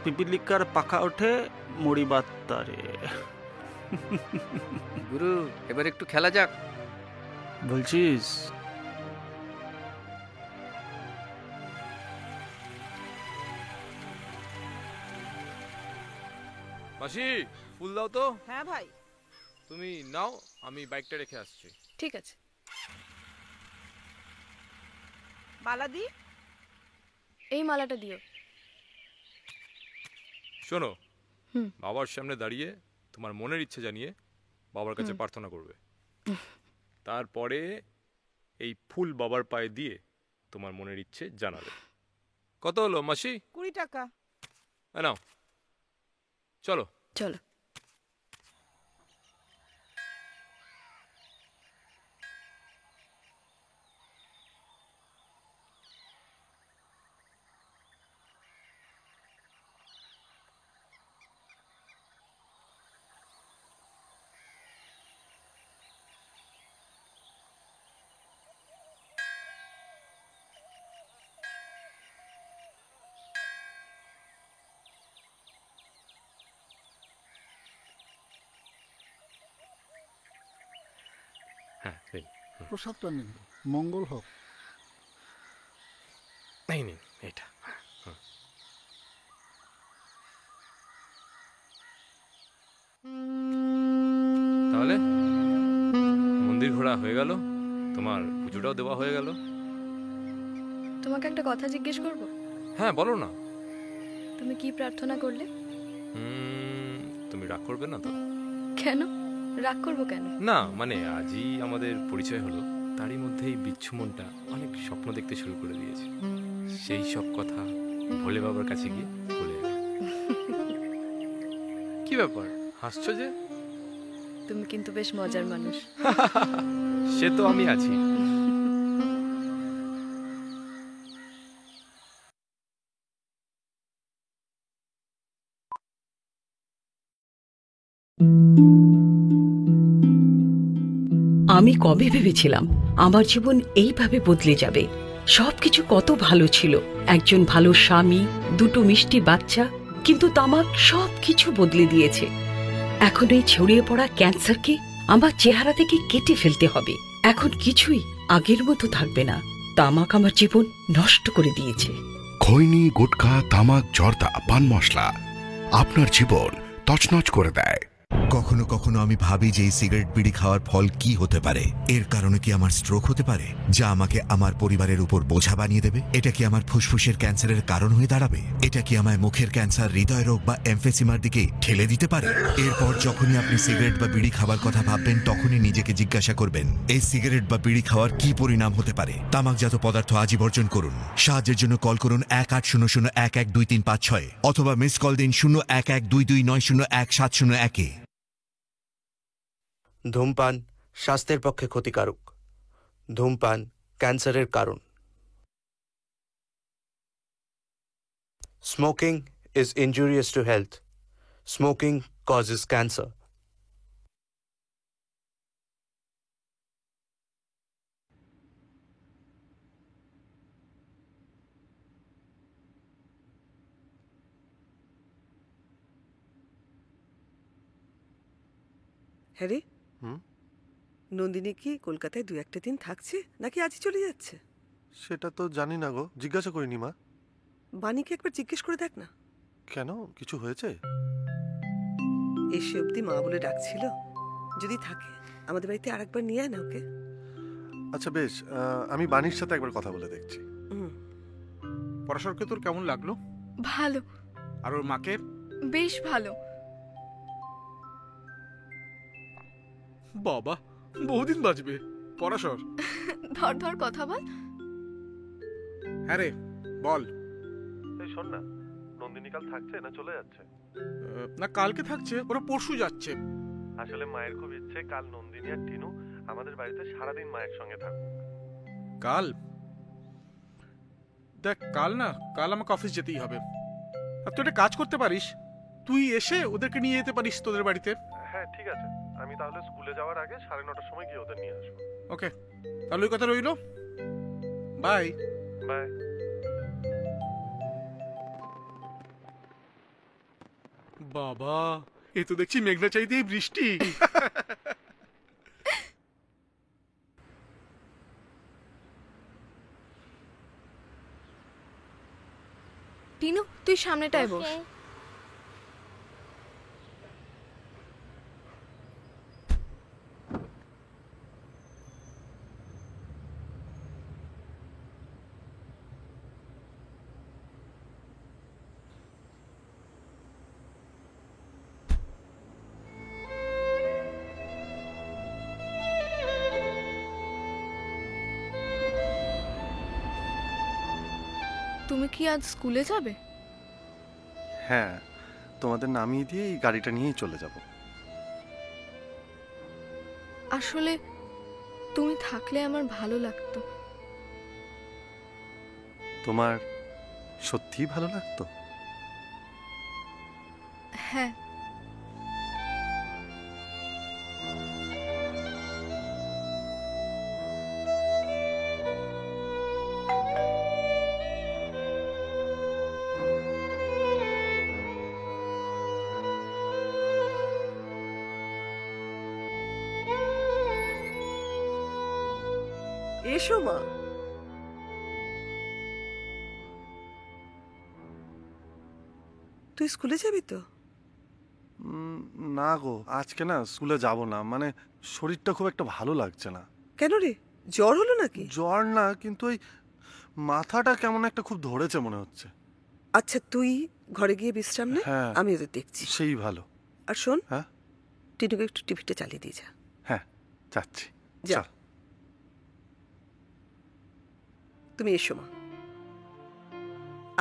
পিপিলিকার পাখা ওঠে, মুড়ি বাত্তারে। গুরু, এবার একটু খেলা যাক। বলছিস? মাসি, ফুল দাও তো। হ্যাঁ ভাই। তুমি নাও, আমি বাইকটা রেখে আসছি। ঠিক আছে। বালাদি, এই মালাটা দিও। শোনো, বাবার সামনে দাঁড়িয়ে তোমার মনের ইচ্ছে জানিয়ে বাবার কাছে প্রার্থনা করবে। তারপরে এই ফুল বাবার পায়ে দিয়ে তোমার মনের ইচ্ছে জানাবে। কত হলো মাসি? 20 টাকা। নাও, চলো চলো। হ্যাঁ, প্রসাদটা নিন, মঙ্গল হোক। এই নিন এটা। তাহলে মন্দির ঘোরা হয়ে গেল, তোমার পুজোটাও দেওয়া হয়ে গেল। তোমাকে একটা কথা জিজ্ঞেস করব? হ্যাঁ বলো না। তুমি কি প্রার্থনা করলে? তুমি রাগ করবে না তো? কেন রাগ করবো কেন? না মানে আজই আমাদের পরিচয় হলো, তারই মধ্যে এই বিচ্ছু মনটা অনেক স্বপ্ন দেখতে শুরু করে দিয়েছে। সেই সব কথা ভোলে বাবার কাছে গিয়ে বলে এলো। কি ব্যাপার, হাসছো যে? তুমি কিন্তু বেশ মজার মানুষ। সে তো আমি আছি। আমি কবে ভেবেছিলাম আমার জীবন এইভাবে বদলে যাবে। সবকিছু কত ভালো ছিল, একজন ভালো স্বামী, দুটো মিষ্টি বাচ্চা, কিন্তু তামাক সবকিছু বদলে দিয়েছে। এখন এই ছড়িয়ে পড়া ক্যান্সারকে আমার চেহারা থেকে কেটে ফেলতে হবে। এখন কিছুই আগের মতো থাকবে না। তামাক আমার জীবন নষ্ট করে দিয়েছে। খৈনি, গুটখা, তামাক, জর্দা, পান মশলা আপনার জীবন তছনছ করে দেয়। কখনো কখনো আমি ভাবি যে এই সিগারেট বিড়ি খাওয়ার ফল কি হতে পারে। এর কারণে কি আমার স্ট্রোক হতে পারে, যা আমাকে আমার পরিবারের উপর বোঝা বানিয়ে দেবে? এটা কি আমার ফুসফুসের ক্যান্সারের কারণ হয়ে দাঁড়াবে? এটা কি আমায় মুখের ক্যান্সার, হৃদয় রোগ বা এমফেসিমার দিকে ঠেলে দিতে পারে? এরপর যখনই আপনি সিগারেট বা বিড়ি খাবার কথা ভাববেন, তখনই নিজেকে জিজ্ঞাসা করবেন, এই সিগারেট বা বিড়ি খাওয়ার কি পরিণাম হতে পারে। তামাকজাত পদার্থ আজই বর্জন করুন। সাহায্যের জন্য কল করুন 1800-112356 অথবা মিস কল দিন 0112290170 ধূমপান স্বাস্থ্যের পক্ষে ক্ষতিকারক। ধূমপান ক্যান্সারের কারণ। Smoking is injurious to health. Smoking causes cancer. Harry, Nandini কি কলকাতায় 2-1 দিন থাকছে নাকি আজই চলে যাচ্ছে? সেটা তো জানি না গো, জিজ্ঞাসা করিনি মা। বাণীকে একবার জিজ্ঞেস করে দেখ না। কেন, কিছু হয়েছে? এসে অবধি মা বলে ডাকছিল, যদি থাকে আমাদের বাড়িতে আরেকবার নিয়ে আয় না ওকে। আচ্ছা বেশ, আমি বাণীর সাথে একবার কথা বলে দেখছি। পরাশরকে তোর কেমন লাগলো? ভালো, আর ওর মাকে? বেশ ভালো। বাবা, বহুদিন বাঁচবে পরাশর। ধর ধর কথা বল। হ্যাঁ রে, বল। এই শোন না, নন্দিনী কাল থাকছে না চলে যাচ্ছে? না, কালকে থাকছে, ওরা পরশু যাচ্ছে। আসলে মায়ের খুব ইচ্ছে কাল নন্দিনী আর টিনু আমাদের বাড়িতে সারাদিন মায়ের সঙ্গে থাকুক। কাল দেখ, কাল আমাকে অফিস যেতেই হবে। আর তুই একটা কাজ করতে পারিস, তুই এসে ওদেরকে নিয়ে যেতে পারিস তোদের বাড়িতে। হ্যাঁ ঠিক আছে, আমি তাহলে স্কুলে যাওয়ার আগে 9:30টার সময় গিয়ে ওদের নিয়ে আসবো। ওকে, তাহলে ওই কথা রইল। Bye bye. বাবা, এ তো দেখছি মেঘনা চাইতেই বৃষ্টি। টিনু, তুই সামনেটায় বস। তুমি কি আজ স্কুলে যাবে? হ্যাঁ, তোমাদের নামিয়ে দিয়ে এই গাড়িটা নিয়েই চলে যাব। আসলে তুমি থাকলে আমার ভালো লাগতো। তোমার সত্যিই ভালো লাগতো? হ্যাঁ। এসো মা। তুই স্কুলে যাবি তো? না গো, আজকে না স্কুলে যাব না, মানে শরীরটা খুব একটা ভালো লাগছে না। কেন রে, জ্বর হলো নাকি? জ্বর না, কিন্তু ওই মাথাটা কেমন একটা খুব ধরেছে মনে হচ্ছে। আচ্ছা তুই ঘরে গিয়ে বিশ্রাম নে, আমি ওদের দেখছি। সেই ভালো। আর শোন, হ্যাঁ, টিনুকে একটু টিভিটা চালিয়ে দিয়ে যা। হ্যাঁ যাচ্ছি। যা। তুমি এসো মা,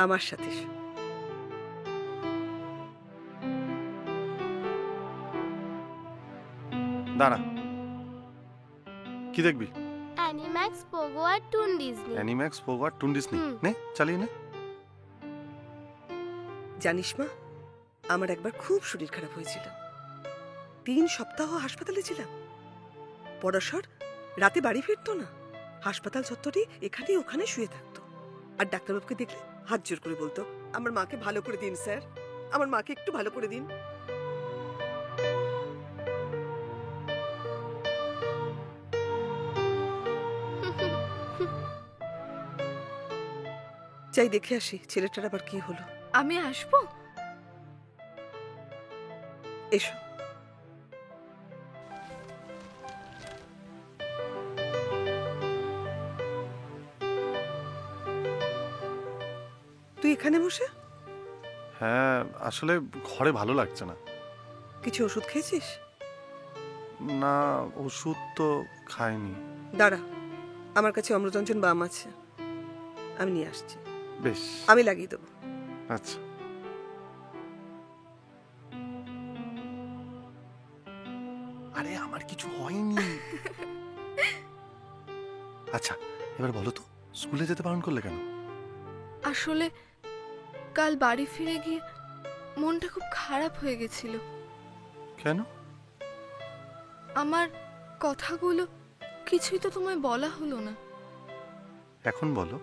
আমার সাথে এসো। দাঁড়া, কি দেখবি? অ্যানিম্যাক্স, পোগো আর টুন ডিজনি। অ্যানিম্যাক্স, পোগো আর টুন ডিজনি। নে, চালিয়ে নে। জানিস মা, আমার একবার খুব শরীর খারাপ হয়েছিল, 3 সপ্তাহ হাসপাতালে ছিলাম। পরাশর রাতে বাড়ি ফিরতো না, হাসপাতাল চত্বরে এখানে ওখানে শুয়ে থাকতো। আর ডাক্তারবাবুকে দেখলে হাত জোর করে বলতো, আমার মাকে ভালো করে দিন স্যার, আমার মাকে একটু ভালো করে দিন। যাই দেখে আসি ছেলেটার আবার কি হলো। আমি আসবো? এসো। তুই এখানে বসে? হ্যাঁ, আসলে ঘরে ভালো লাগছে না। কিছু ওষুধ খেয়েছিস? না, ওষুধ তো খাইনি। দাঁড়া, আমার কাছে অমৃতঞ্জন বাম আছে, আমি নিয়ে আসছি। বেশ, আমি লাগিয়ে দেবো। আচ্ছা। আরে আমার কিছু হয়নি। আচ্ছা এবার বলো তো, স্কুলে যেতে বারণ করলে কেন? আসলে কাল বাড়ি ফিরে গিয়ে মনটা খুব খারাপ হয়ে গেছিল। কেন? আমার কথাগুলো কিছুই তো তোমায় বলা হলো না। এখন বলো।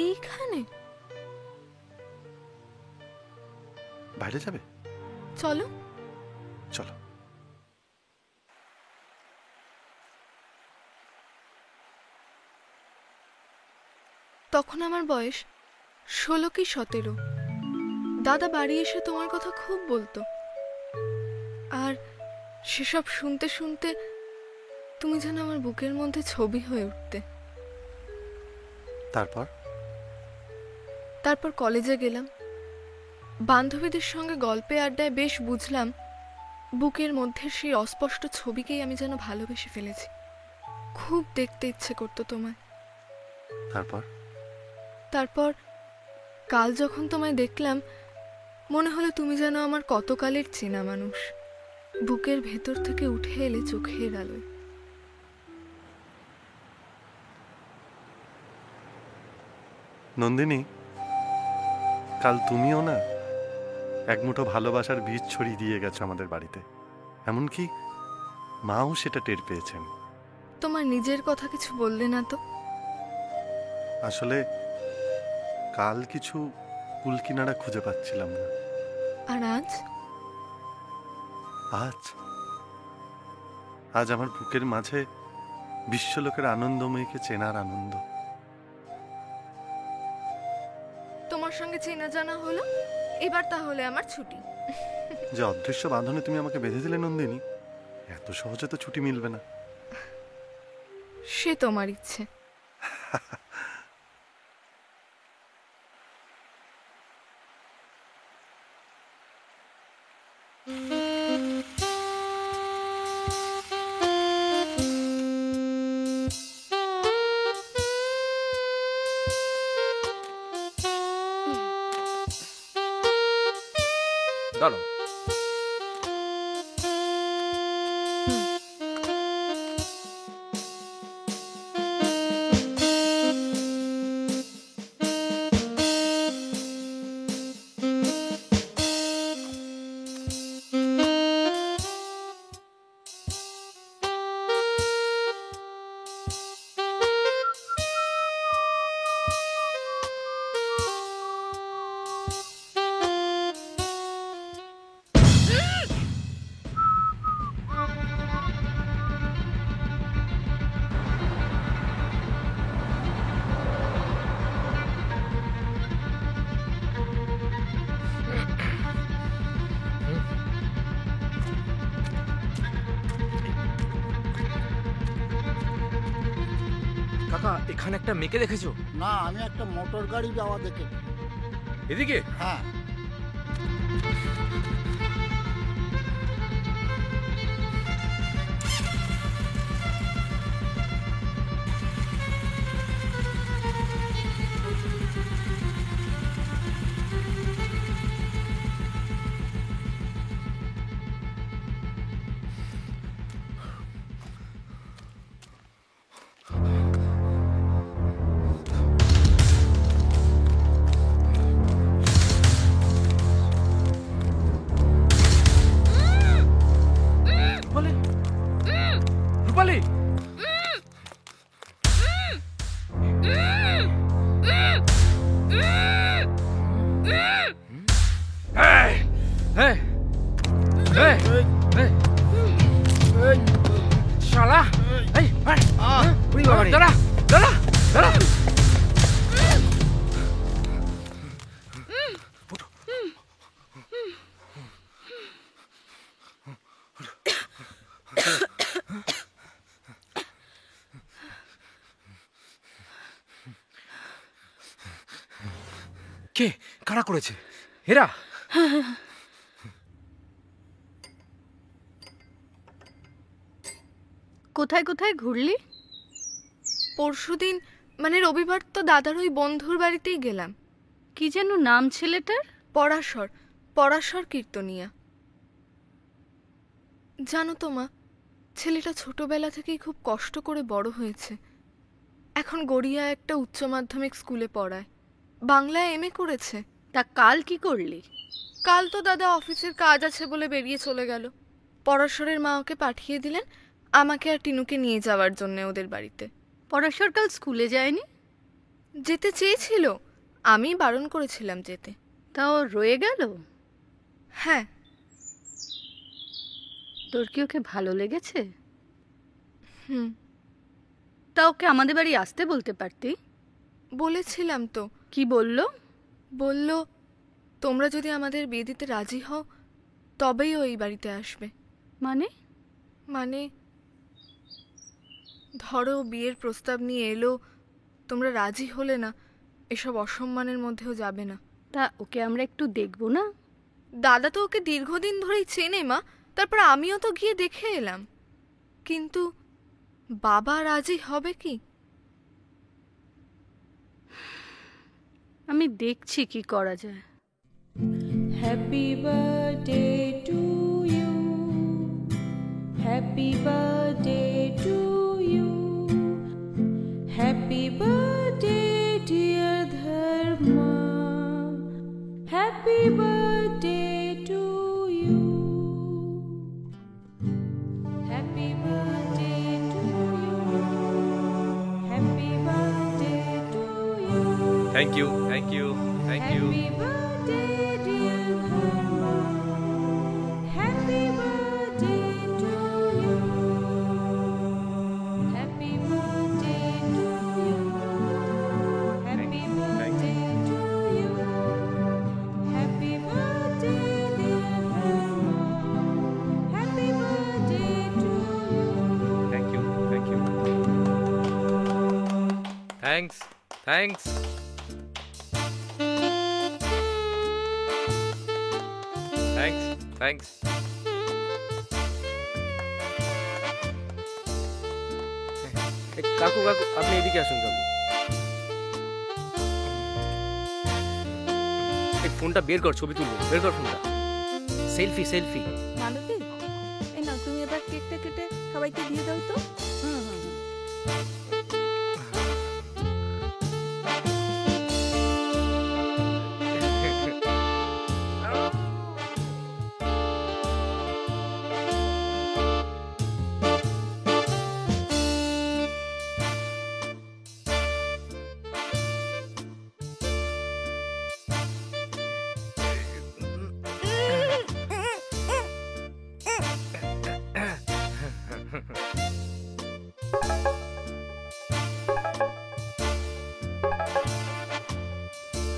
এইখানে বাইরে যাবে? চলো। চলো। তখন আমার বয়স 16 কি 17। দাদা বাড়ি এসে তোমার কথা খুব বলতো, আর সেসব শুনতে শুনতে তুমি যেন আমার বুকের মধ্যে ছবি হয়ে উঠতে। তারপর কলেজে গেলাম, বান্ধবীদের সঙ্গে গল্পে আড্ডায় বেশ বুঝলাম বুকের মধ্যে সেই অস্পষ্ট ছবিকেই আমি যেন ভালোবেসে ফেলেছি। খুব দেখতে ইচ্ছে করতো তোমায়। তারপর কাল যখন তোমায় দেখলাম মনে হলো তুমি যেন আমার কতকালের চেনা মানুষ, বুকের ভেতর থেকে উঠে এলে চোখের আলোয়। নন্দিনী, কাল তুমিও না এক মুঠো ভালোবাসার বীজ ছড়িয়ে দিয়ে গেছো আমাদের বাড়িতে, এমনকি মাও সেটা টের পেয়েছেন। তোমার নিজের কথা কিছু বললে না তো? আসলে কাল কিছু কুলকিনারা খুঁজে পাচ্ছিলাম না। আর আজ? আজ আমার বুকের মাঝে বিশ্বলোকের আনন্দময়ীকে চেনার আনন্দ। তোমার সঙ্গে চেনা জানা হলো, এবার তাহলে আমার ছুটি। যে অদৃশ্য বাঁধনে তুমি আমাকে বেঁধে দিলে নন্দিনী, এত সহজে তো ছুটি মিলবে না। সে তোমার ইচ্ছে। দাঁড়াও, কাকা এখানে একটা মেয়েকে দেখেছো? না, আমি একটা মোটর গাড়ি যাওয়া দেখে। এদিকে? হ্যাঁ। রূপালী, শালা, দাঁড়া দাঁড়া দাঁড়া। কে কারা করেছে? হেরা? কোথায় কোথায় ঘুরলি? পরশুদিন মানে রবিবার তো দাদার ওই বন্ধুর বাড়িতেই গেলাম। কি যেন নাম ছেলেটার? পরাশর, পরাশর কীর্তনিয়া। জানো তো মা, ছেলেটা ছোটবেলা থেকেই খুব কষ্ট করে বড় হয়েছে। এখন গড়িয়া একটা উচ্চ মাধ্যমিক স্কুলে পড়ায়, বাংলায় এমএ করেছে। তা কাল কি করলি? কাল তো দাদা অফিসের কাজ আছে বলে বেরিয়ে চলে গেল। পরাশরের মা ওকে পাঠিয়ে দিলেন আমাকে আর টিনুকে নিয়ে যাওয়ার জন্য ওদের বাড়িতে। পরাশর কাল স্কুলে যায়নি? যেতে চেয়েছিল, আমি বারণ করেছিলাম যেতে। তাও রয়ে গেল? হ্যাঁ। তোর কি ওকে ভালো লেগেছে? হুম। তা ওকে আমাদের বাড়ি আসতে বলতে পারতি। বলেছিলাম তো। কি বললো? বলল তোমরা যদি আমাদের বিয়ে দিতে রাজি হও তবেই ও এই বাড়িতে আসবে। মানে? মানে ধরো বিয়ের প্রস্তাব নিয়ে এলো, তোমরা রাজি হলে না, এসব অসম্মানের মধ্যেও যাবে না। তা ওকে আমরা একটু দেখবো না? দাদা তো ওকে দীর্ঘদিন ধরেই চেনে মা, তারপর আমিও তো গিয়ে দেখে এলাম। কিন্তু বাবা রাজি হবে কি? আমি দেখছি কি করা যায়। Happy birthday to you, happy birthday to you, happy birthday dear Dharma, happy birthday to you, happy birthday to you, happy birthday to you. Thank you, thank you, thank you. Happy birthday, dear Dharma. Happy birthday to you. Happy birthday to you. Happy birthday to you. Happy birthday, dear Dharma. Happy birthday to you. Thank you, thank you. Thanks, thanks. Thanks. কাকু কাকু আপনি এদিকে আসুন কাকু। এই ফোনটা বের কর, ছবি তুলবো। বের কর ফোনটা। Selfie selfie. মালতী, এই না তুমি এবার কেকটা কেটে সবাইকে দিয়ে দাও তো।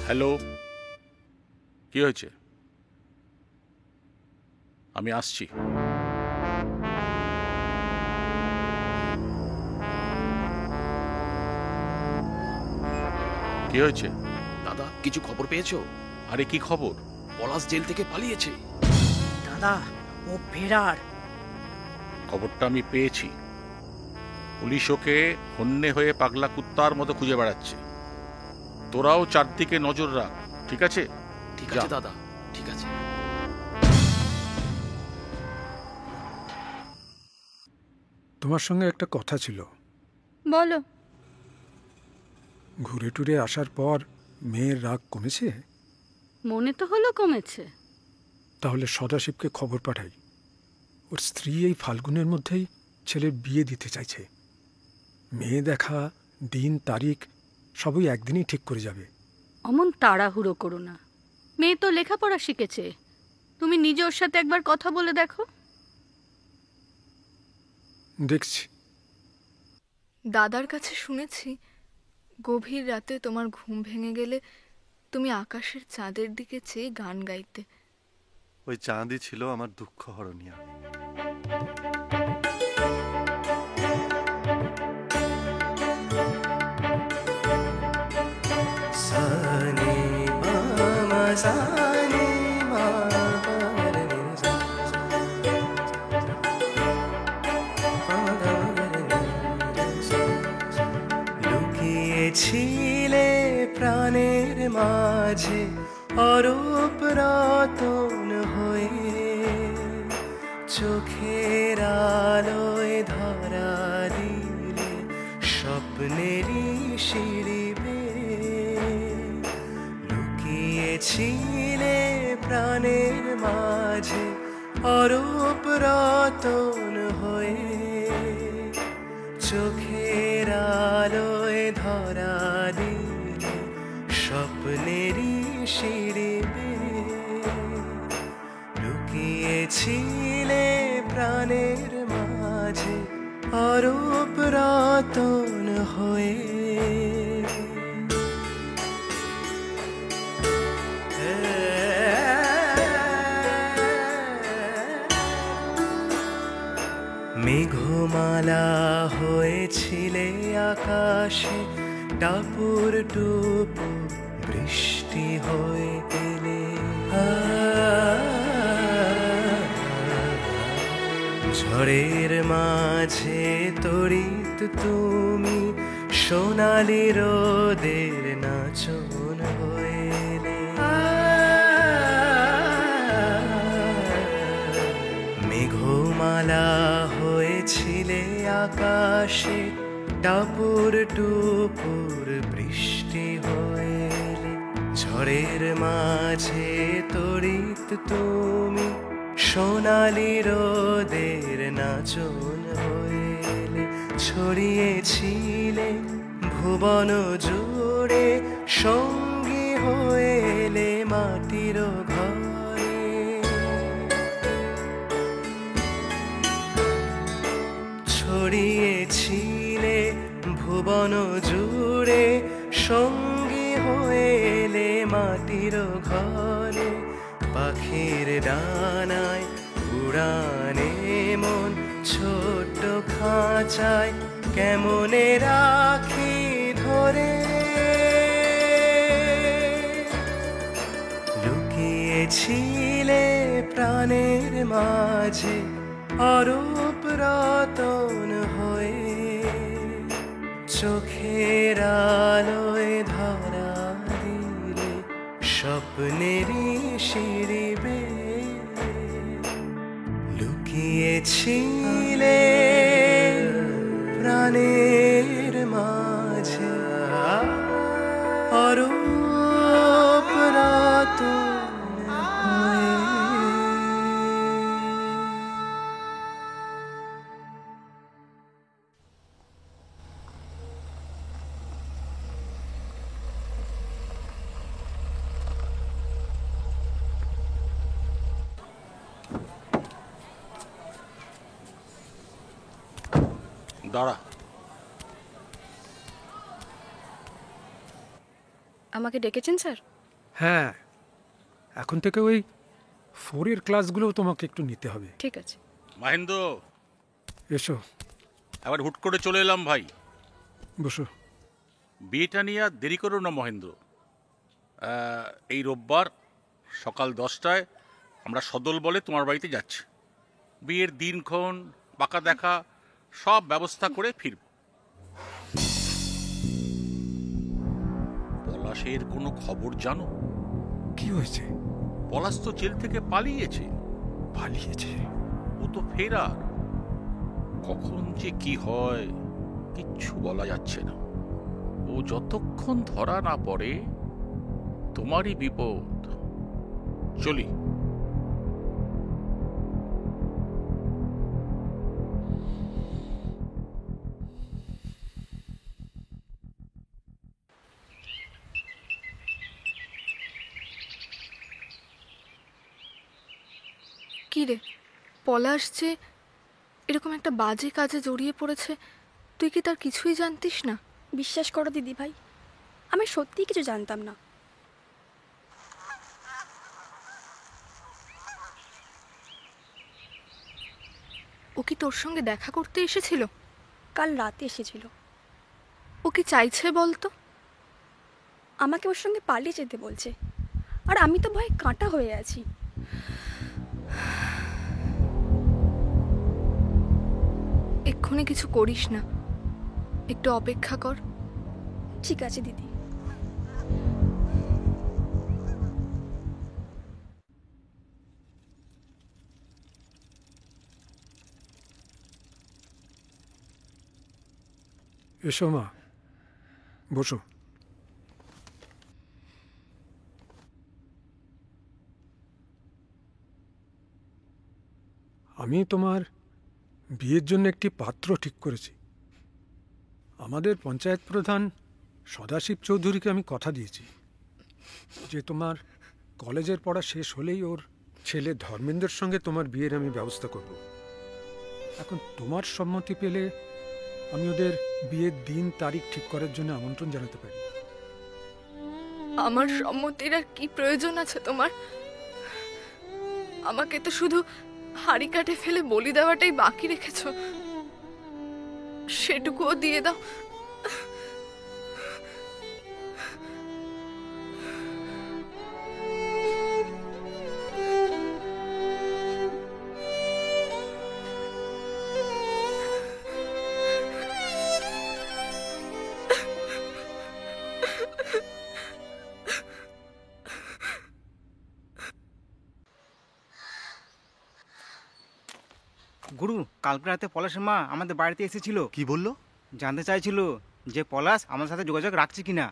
হ্যালো, কি হয়েছে? আমি আসছি। কি হয়েছে? দাদা, কিছু খবর পেয়েছো? আরে কি খবর? পলাশ জেল থেকে পালিয়েছে। দাদা, ও ফেরার। খবরটা আমি পেয়েছি। পুলিশ ওকে হন্যে হয়ে পাগলা কুত্তার মতো খুঁজে বেড়াচ্ছে। তোরাও চারদিকে নজর রাখ, ঠিক আছে? ঠিক আছে দাদা, ঠিক আছে। তোমার সঙ্গে একটা কথা ছিল। বলো। ঘুরে টুরে আসার পর মেয়ের রাগ কমেছে? মনে তো হলো কমেছে। তাহলে সদাশিবকে খবর পাঠাই। ওর স্ত্রী এই ফাল্গুনের মধ্যেই ছেলের বিয়ে দিতে চাইছে। মেয়ে দেখা, দিন তারিখ সবই একদিনই ঠিক করে যাবে। অমন তাড়াহুড়ো করো না। মেয়ে তো লেখাপড়া শিখেছে। তুমি নিজে ওর সাথে একবার কথা বলে দেখো। দেখছি। দাদার কাছে শুনেছি গভীর রাতে তোমার ঘুম ভেঙে গেলে তুমি আকাশের চাঁদের দিকে চেয়ে গান গাইতে। ওই চাঁদই ছিল আমার দুঃখ হরণিয়া। লুকিয়েছিলে প্রাণের মাঝে অরূপ রতন হয়ে, চোখের আলোয় ধরা দিলে স্বপ্নেরই সিঁড়ি বেয়ে। লুকিয়েছিলে প্রাণের মাঝে অরূপ রতন হয়ে, চোখের আলোয় ধরা দিলে স্বপ্নেরই সিঁড়ি বেয়ে। লুকিয়েছিলে প্রাণের মাঝে অরূপ রতন হয়ে। মেঘমালা হয়েছিলে আকাশে, টাপুর টুপু বৃষ্টি হয়ে এলে। ঝড়ের মাঝে তড়িৎ তুমি, সোনালি রোদের নাচন হয়ে এলে। মেঘমালা হয়েছিলে আকাশে, টাপুর টুপুর বৃষ্টি হয়ে এলে। ঝড়ের মাঝে তড়িৎ তুমি, সোনালি রোদের নাচন হয়ে এলে। ছড়িয়েছিলে ভুবন জুড়ে, সঙ্গী হয়ে এলে মাটির ঘরে। ছড়িয়েছিলে ভুবন জুড়ে, সঙ্গী হয়ে এলে মাটির ঘরে। পাখির ডানায় উড়ানে মন, ছোট্ট খাঁচায় কেমনে রাখি ধরে। লুকিয়েছিলে প্রাণের মাঝে, অরূপ রতন হয়ে। চোখের আলোয় ধরা দিলে স্বপ্নেরই সিঁড়ি বেয়ে। লুকিয়েছিলে প্রাণের মাঝে, অরূপ রতন হয়ে। দাঁড়া। আমাকে ডেকেছেন স্যার? হ্যাঁ, এখন থেকে ওই 4-এর ক্লাসগুলোও তোমাকে একটু নিতে হবে। ঠিক আছে। মহেন্দ্র, এসো। আবার হুট করে চলে এলাম ভাই। বসো। বিয়েটা নিয়ে আর দেরি করো না মহেন্দ্র। এই রোববার সকাল 10টায় আমরা সদল বলে তোমার বাড়িতে যাচ্ছি। বিয়ের দিনক্ষণ, পাকা দেখা সব ব্যবস্থা করে ফিরব। পলাশের কোনো খবর জানো? কি হয়েছে? পলাশ তো জেল থেকে পালিয়েছে। পালিয়েছে? ও তো ফেরার। কখন যে কি হয় কিচ্ছু বলা যাচ্ছে না। ও যতক্ষণ ধরা না পড়ে তোমারই বিপদ। চলি। কি রে পলাশ যে এরকম একটা বাজে কাজে জড়িয়ে পড়েছে, তুই কি তার কিছুই জানতিস না? বিশ্বাস করো দিদি ভাই, আমি সত্যিই কিছু জানতাম না। ও কি তোর সঙ্গে দেখা করতে এসেছিল? কাল রাতে এসেছিল। ও কি চাইছে বলতো? আমাকে ওর সঙ্গে পালিয়ে যেতে বলছে, আর আমি তো ভয়ে কাঁটা হয়ে আছি। এক্ষুনি কিছু করিস না, একটু অপেক্ষা কর। ঠিক আছে দিদি। এসো মা, বসো। আমি তোমার বিয়ের জন্য একটি পাত্র ঠিক করেছি। আমাদের পঞ্চায়েত প্রধান সদাশিব চৌধুরীকে আমি কথা দিয়েছি যে তোমার কলেজের পড়া শেষ হলেই ওর ছেলে ধর্মেন্দ্রের সঙ্গে তোমার বিয়ের আমি ব্যবস্থা করব। এখন তোমার সম্মতি পেলে আমি ওদের বিয়ের দিন তারিখ ঠিক করার জন্য আমন্ত্রণ জানাতে পারি। আমার সম্মতির আর কি প্রয়োজন আছে তোমার? আমাকে তো শুধু হাড়ি কাটে ফেলে বলি দেওয়াটাই বাকি রেখেছো। সেটুকুও দিয়ে দাও। গুরু, কালকে রাতে পলাশের মা আমাদের বাড়িতে এসেছিল। কি বললো? জানতে চাইছিল যে পলাশ আমার সাথে যোগাযোগ রাখছে কিনা।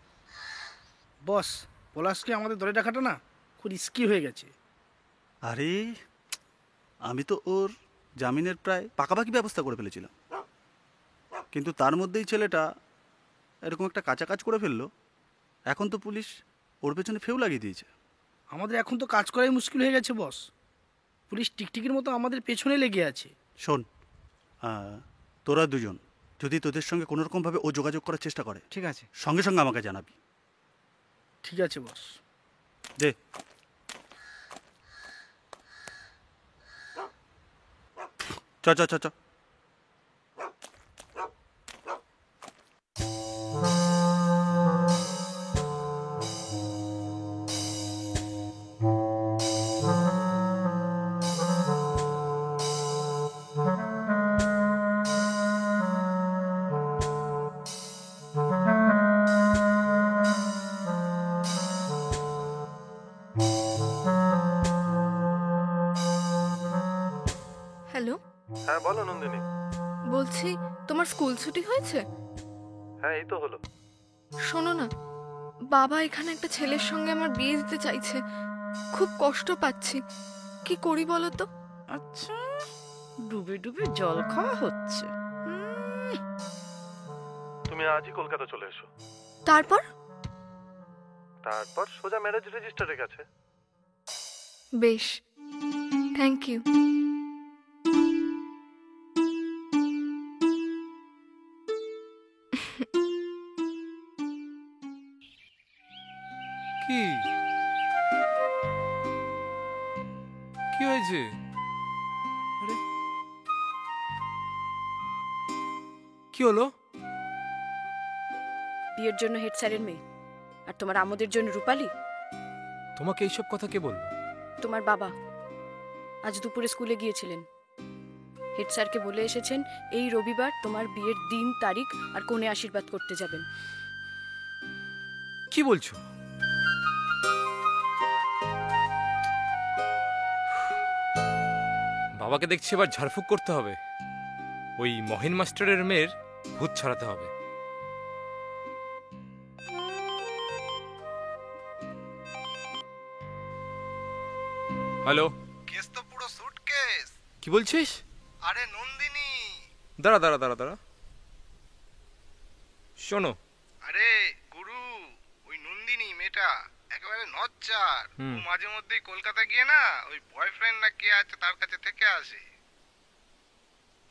বস, পলাশকে আমাদের ধরে রাখাটা না খুব রিস্কি হয়ে গেছে। আরে আমি তো ওর জামিনের প্রায় পাকাপাকি ব্যবস্থা করে ফেলেছিলাম, কিন্তু তার মধ্যেই ছেলেটা এরকম একটা কাঁচা কাজ করে ফেললো। এখন তো পুলিশ ওর পেছনে ফেউ লাগিয়ে দিয়েছে। আমাদের এখন তো কাজ করাই মুশকিল হয়ে গেছে বস। পুলিশ টিকটিকির মতো আমাদের পেছনে লেগে আছে। শোন, তোরা দুজন যদি তোদের সঙ্গে কোনোরকমভাবে ও যোগাযোগ করার চেষ্টা করে, ঠিক আছে, সঙ্গে সঙ্গে আমাকে জানাবি। ঠিক আছে বস। দে। চ চ চ চ। হ্যালো, হ্যাঁ বলো নন্দিনী। বলছি তোমার স্কুল ছুটি হয়েছে? হ্যাঁ এই তো হলো। শোনো না, বাবা এখানে একটা ছেলের সঙ্গে আমার বিয়ে দিতে চাইছে। খুব কষ্ট পাচ্ছি, কি করি বলো তো? আচ্ছা, ডুবে ডুবে জল খাওয়া হচ্ছে। তুমি আজই কলকাতা চলে এসো। তারপর তারপর সোজা ম্যারেজ রেজিস্টারের কাছে। বেশ, থ্যাংক ইউ। কি কি হয়েছে? আরে কি হলো? বিয়ের জন্য হেড স্যারের মেয়ে, আর তোমার আমোদের জন্য রূপালী। তোমাকে এইসব কথা কে বললো? তোমার বাবা আজ দুপুরে স্কুলে গিয়েছিলেন। হেড স্যারকে বলে এসেছেন এই রবিবার তোমার বিয়ের দিন, তারিখ আর কোণে আশীর্বাদ করতে যাবেন। কি বলছো? বাবাকে দেখছি এবার ঝাড়ফুঁক করতে হবে। ওই মহিন মাস্টারের মেয়ের ভূত ছাড়াতে হবে। হ্যালো, কেস তো পুরো সুটকেস। কি বলছিস? আরে নন্দিনী। দাঁড়া দাঁড়া দাঁড়া দাঁড়া, শোনো। আরে গুরু, ওই নন্দিনী মেয়েটা একেবারে নচ্চার। ও মাঝে মধ্যেই কলকাতা গিয়ে না ওই বয়ফ্রেন্ড না কে আছে তার কাছে থেকে আসে।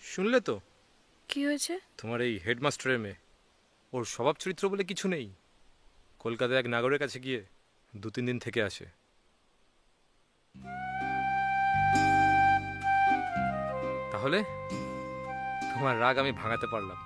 শুনলে তো? কি হয়েছে? তোমার এই হেডমাস্টারের মেয়ে, ওর স্বভাব চরিত্র বলে কিছু নেই। কলকাতায় এক নাগরের কাছে গিয়ে 2-3 দিন থেকে আসে। তাহলে তোমার রাগ আমি ভাঙাতে পারলাম।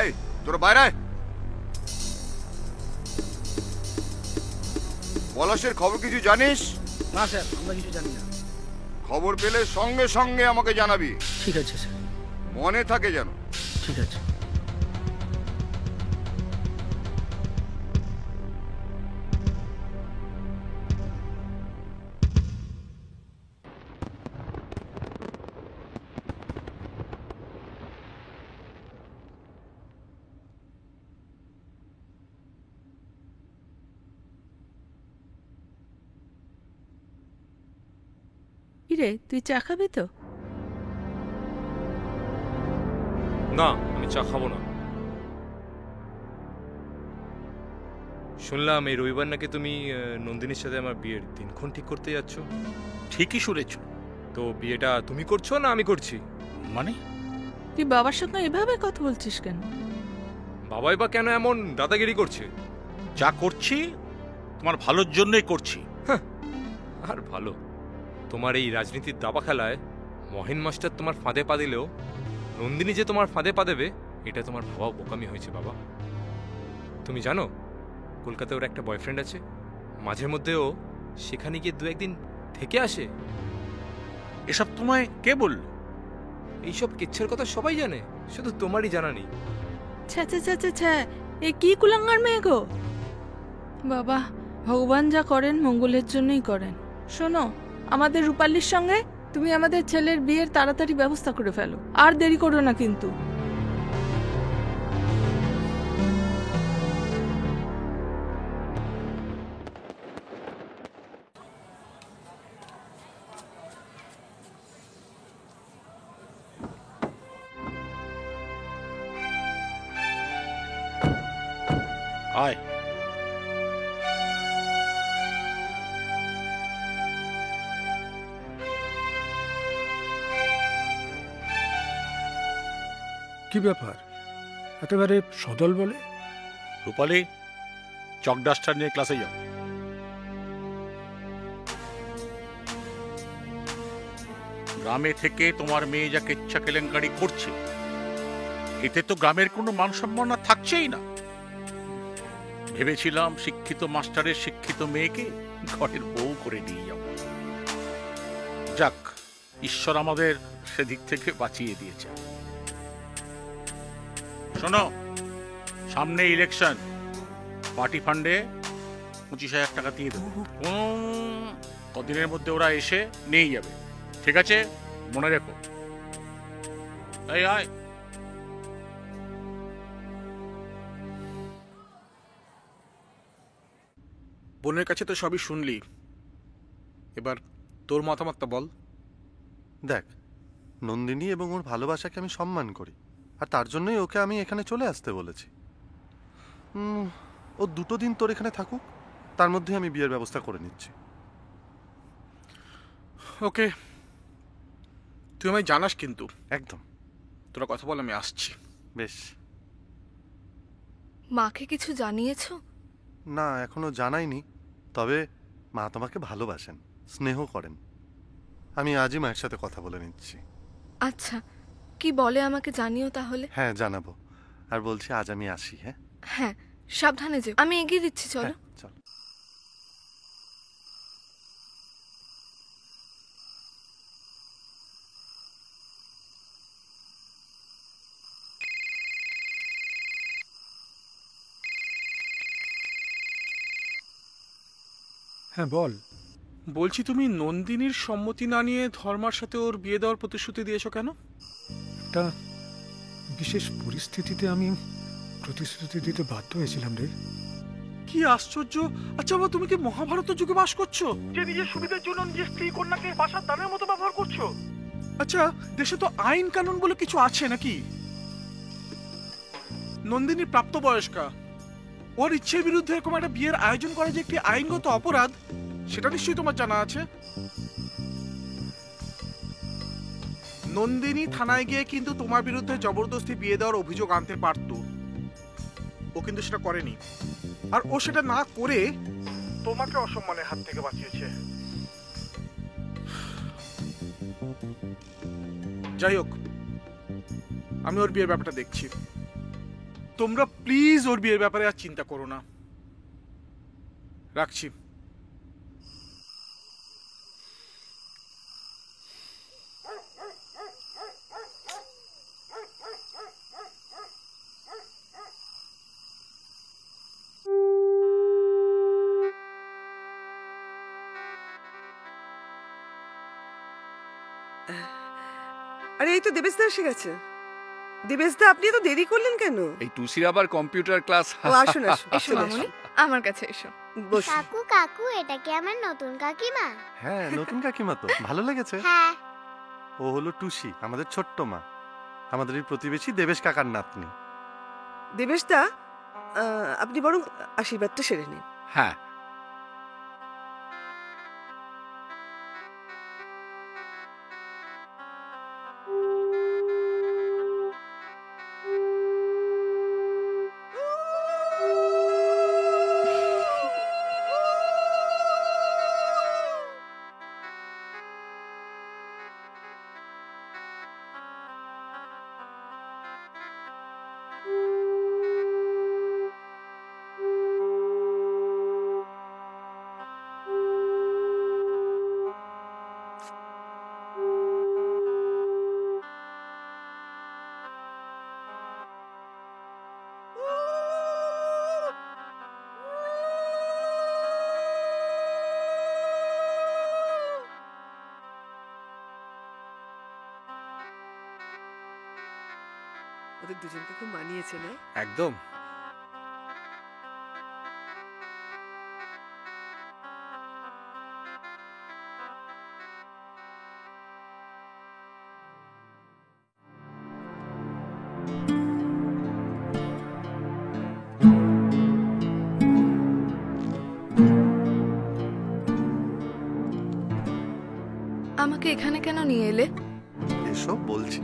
এই তোরা বাইরে। পলাশের খবর কিছু জানিস? না স্যার, আমরা কিছু জানি না। খবর পেলে সঙ্গে সঙ্গে আমাকে জানাবি। ঠিক আছে স্যার। মনে থাকে যেন। ঠিক আছে। কিরে, তুই চা খাবি তো? না, আমি চা খাবো না। শুনলাম এই রবিবার নাকি তুমি নন্দিনীর সাথে আমার বিয়ের দিনক্ষণ ঠিক করতে যাচ্ছ। ঠিকই শুনেছ। তো বিয়েটা তুমি করছো না আমি করছি? মানে তুই বাবার সঙ্গে এভাবে কথা বলছিস কেন? বাবাই বা কেন এমন দাদাগিরি করছে? যা করছি তোমার ভালোর জন্যই করছি। আর ভালো, তোমার এই রাজনীতির দাবা খেলায় মহেন মাস্টার তোমার ফাঁদে পা দিলেও নন্দিনী যে তোমার ফাঁদে পা দেবে এটা তোমার ভাবা বোকামি হয়েছে বাবা। তুমি জানো কলকাতায় ওর একটা বয়ফ্রেন্ড আছে, মাঝে মধ্যে ও সেখানে গিয়ে দু একদিন থেকে আসে। এসব তোমায় কে বলল? এইসব কিচ্ছের কথা সবাই জানে, শুধু তোমারই জানা নেই। ছ্যা ছ্যা ছ্যা ছ্যা ছ্যা, এ কি কুলাঙ্গার মেয়ে গো! বাবা, ভগবান যা করেন মঙ্গলের জন্যই করেন। শোনো, আমাদের রূপালীর সঙ্গে তুমি আমাদের ছেলের বিয়ের তাড়াতাড়ি ব্যবস্থা করে ফেলো, আর দেরি করো না কিন্তু। আয়। কি ব্যাপার একেবারে সদল বলে? রূপালী, চক ডাস্টার নিয়ে ক্লাসে যাও। গ্রামে থেকে তোমার মেয়ে যা কেচ্ছা কেলেঙ্কারি করছে, এতে তো গ্রামের কোনো মান সম্মান আর থাকছেই না। ভেবেছিলাম শিক্ষিত মাস্টারের শিক্ষিত মেয়েকে ঘরের বউ করে নিয়ে যাব। যাক, ঈশ্বর আমাদের সেদিক থেকে বাঁচিয়ে দিয়েছে। শোনো, সামনে ইলেকশন, পার্টি ফান্ডে 25,000 টাকা দিয়ে দেবো। কদিনের মধ্যে ওরা এসে নিয়ে যাবে, ঠিক আছে? মনে রেখো। এই আয়। বোনের কাছে তো সবই শুনলি, এবার তোর মতামতটা বল। দেখ, নন্দিনী এবং ওর ভালোবাসাকে আমি সম্মান করি, আর তার জন্যই ওকে আমি এখানে চলে আসতে বলেছি। ও 2 দিন তোর এখানে থাকুক, তার মধ্যে আমি বিয়ের ব্যবস্থা করে নিচ্ছি। ওকে, তুই আমায় জানাস কিন্তু। একদম। তোরা কথা বল, আমি আসছি। বেশ। মাকে কিছু জানিয়েছো? না, এখনো জানাইনি, তবে মা তোমাকে ভালোবাসেন, স্নেহ করেন। আমি আজই মায়ের সাথে কথা বলে নিচ্ছি। আচ্ছা, কি বলে আমাকে জানিও তাহলে। হ্যাঁ, জানাবো। আর বলছি আজ আমি আসি। হ্যাঁ হ্যাঁ, সাবধানে যেও। আমি এগিয়ে দিচ্ছি, চলো। চল। হ্যাঁ বল। বলছি, তুমি নন্দিনীর সম্মতি না নিয়ে ধর্মার সাথে ওর বিয়ে দেওয়ার প্রতিশ্রুতি দিয়েছো কেন? একটা বিশেষ পরিস্থিতিতে আমি প্রতিশ্রুতি দিতে বাধ্য হয়েছিলাম রে। কি আশ্চর্য! আচ্ছা বাবা, তুমি কি মহাভারতের যুগে বাস করছো, যে নিজের সুবিধার জন্য নিজের স্ত্রী কন্যাকে বাসার দানের মতো ব্যবহার করছো? আচ্ছা, দেশে তো আইন কানুন বলে কিছু আছে নাকি? নন্দিনী প্রাপ্তবয়স্কা, ওর ইচ্ছের বিরুদ্ধে এরকম একটা বিয়ের আয়োজন করা যে একটি আইনগত অপরাধ, সেটা নিশ্চয়ই তোমার জানা আছে। নন্দিনী থানায় গিয়ে কিন্তু তোমার বিরুদ্ধে জবরদস্তি বিয়ে দেওয়ার অভিযোগ আনতে পারত, ও কিন্তু সেটা করেনি। আর ও সেটা না করে তোমাকে অসম্মানের হাত থেকে বাঁচিয়েছে। যাই হোক, আমি ওর বিয়ের ব্যাপারটা দেখছি। তোমরা প্লিজ ওর বিয়ের ব্যাপারে আর চিন্তা করো না। রাখছি। আরে এই তো দেবেশদা এসে গেছে। দেবেশদা, আপনি এত দেরি করলেন কেন? এই টুসির আবার কম্পিউটার ক্লাস। ও আসুন আসুন। এসো মামুনি, আমার কাছে এসো। কাকু কাকু, এটা কি আমার নতুন কাকিমা? হ্যাঁ, নতুন কাকিমা তো। ভালো লেগেছে? হ্যাঁ। ও হলো টুসি, আমাদের ছোট্ট মা, আমাদের এই প্রতিবেশী দেবেশ কাকার নাতনি। দেবেশদা, আপনি বরং আশীর্বাদটা সেরে নিন। হ্যাঁ। ওদের দুজনকে খুব মানিয়েছে না? একদম। আমাকে এখানে কেন নিয়ে এলে? এসব বলছি,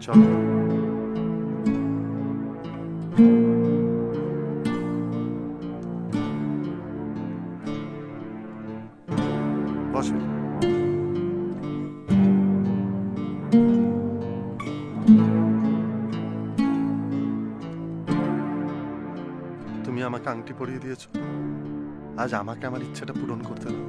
চলো। বসো। তুমি আমাকে আংটি পরিয়ে দিয়েছো, আজ আমাকে আমার ইচ্ছাটা পূরণ করতে দাও।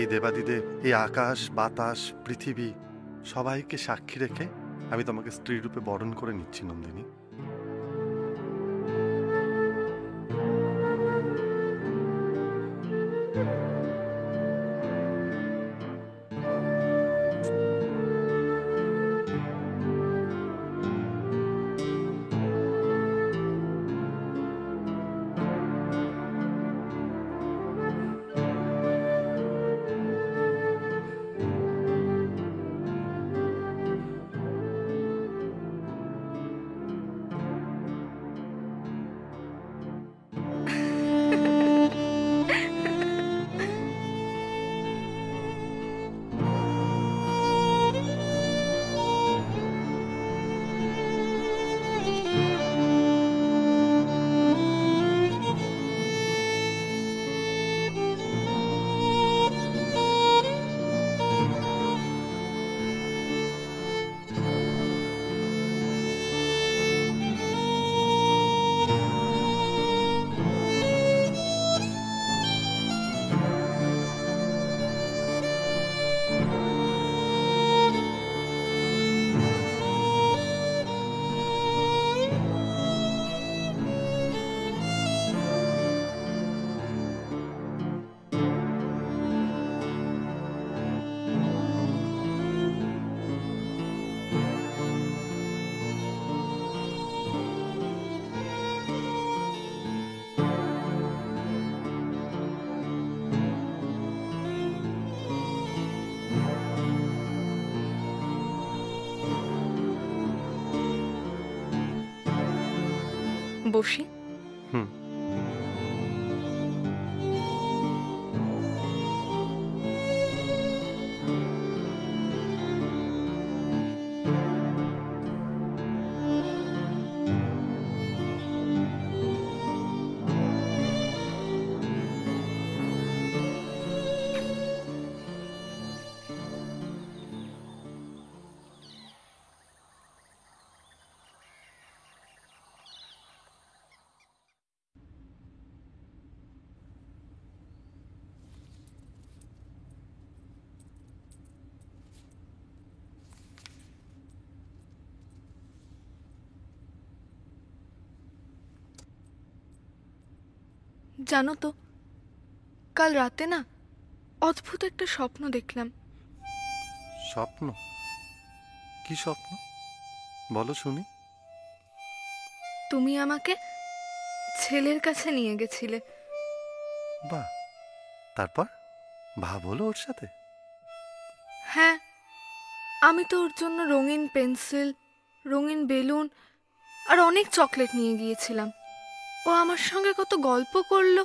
এই দেবাদিদেব, এই আকাশ বাতাস পৃথিবী সবাইকে সাক্ষী রেখে আমি তোমাকে স্ত্রী রূপে বরণ করে নিচ্ছি নন্দিনী। বসি। হুম। জানো তো, কাল রাতে না অদ্ভুত একটা স্বপ্ন দেখলাম। স্বপ্ন? কি স্বপ্ন বলো শুনি। তুমি আমাকে ছেলের কাছে নিয়ে গেছিলে। বাহ, তারপর ভাব হলো ওর সাথে? হ্যাঁ, আমি তো ওর জন্য রঙিন পেন্সিল, রঙিন বেলুন আর অনেক চকলেট নিয়ে গিয়েছিলাম। ও আমার সঙ্গে কত গল্প করলো।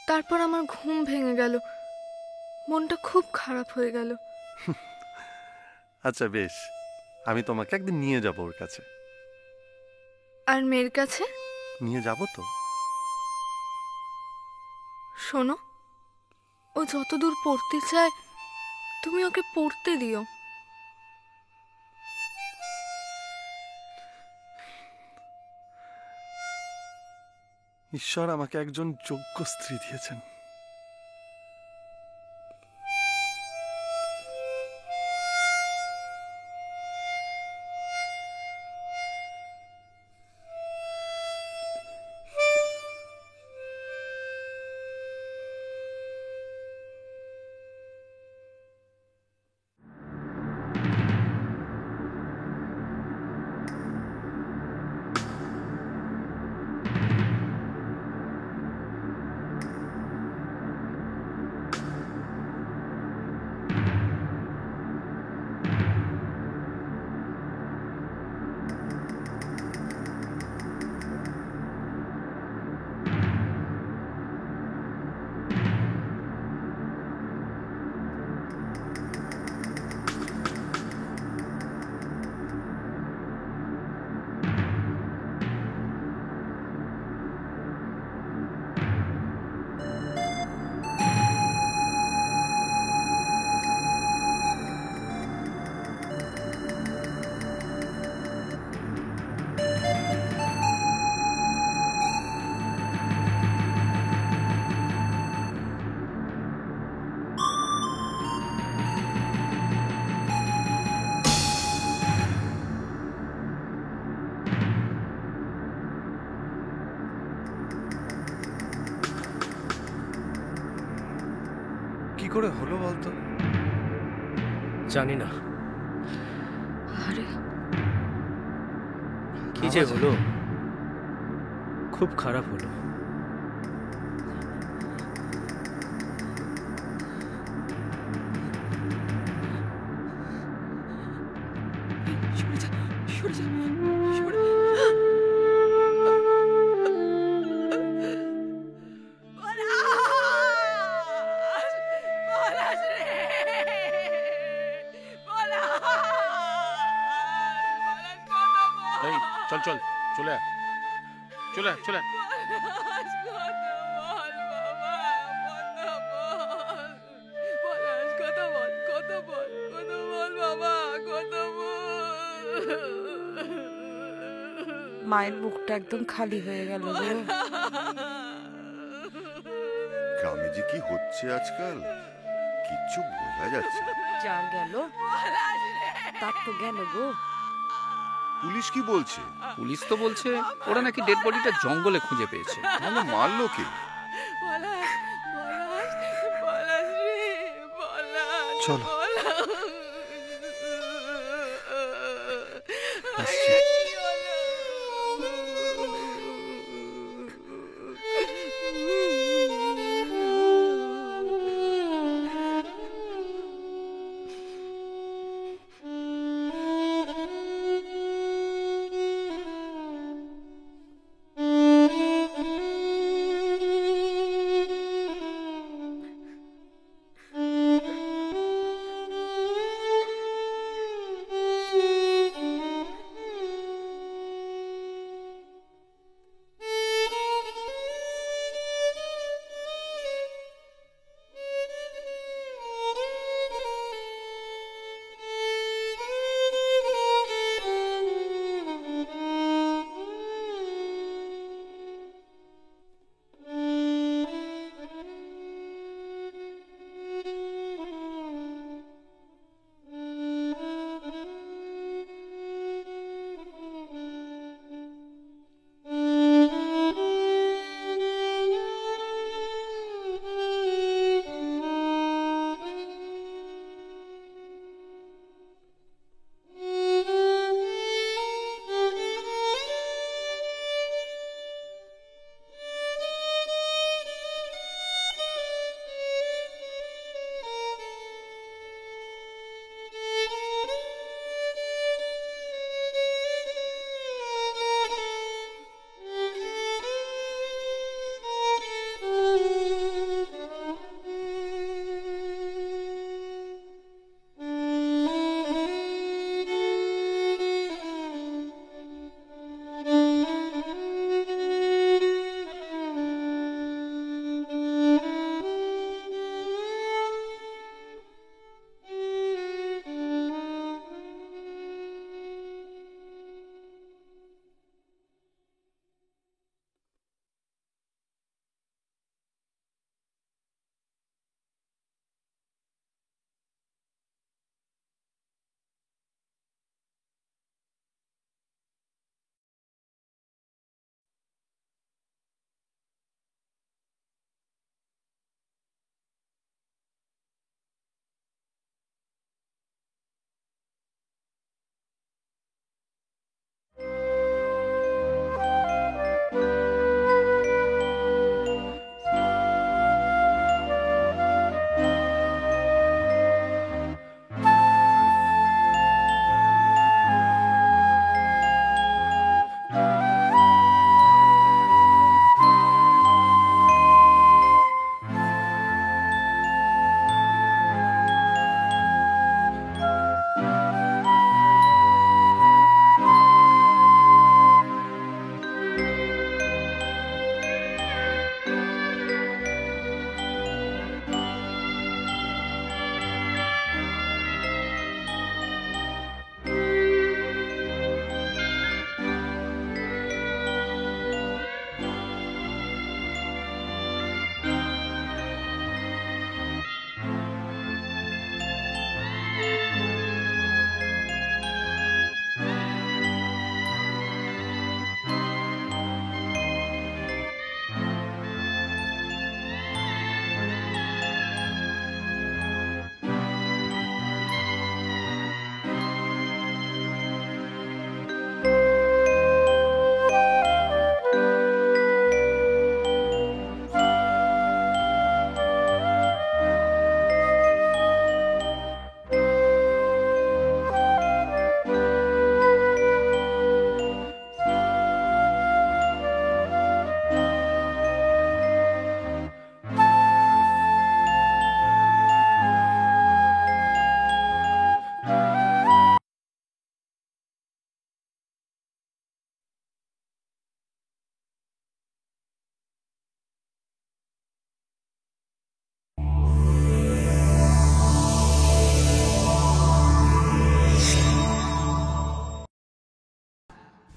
তারপর আমার ঘুম ভেঙে গেল, মনটা খুব খারাপ হয়ে গেল। আচ্ছা বেশ, আমি তোমাকে একদিন নিয়ে যাব ওর কাছে। আর মেয়ের কাছে নিয়ে যাব তো। শোনো, ও যতদূর পড়তে চায় তুমি ওকে পড়তে দিও। ঈশ্বর আমাকে একজন যোগ্য স্ত্রী দিয়েছেন। কি করে হলো বলতো? জানি না আরে কি যে হলো, খুব খারাপ হলো। এই চল চল, চলে আয়, চলে আয়, চলে আয়। মায়ের বুকটা একদম খালি হয়ে গেল গো। গ্রামে যে কি হচ্ছে আজকাল কিচ্ছু বোঝা যাচ্ছে না। যার গেল তার তো গেল গো। পুলিশ কি বলছে? পুলিশ তো বলছে ওরা নাকি ডেড বডিটা জঙ্গলে খুঁজে পেয়েছে। তাহলে মারলো কে? চলো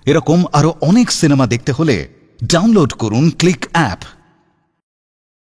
এরকম আরো অনেক সিনেমা দেখতে হলে ডাউনলোড করুন ক্লিক অ্যাপ।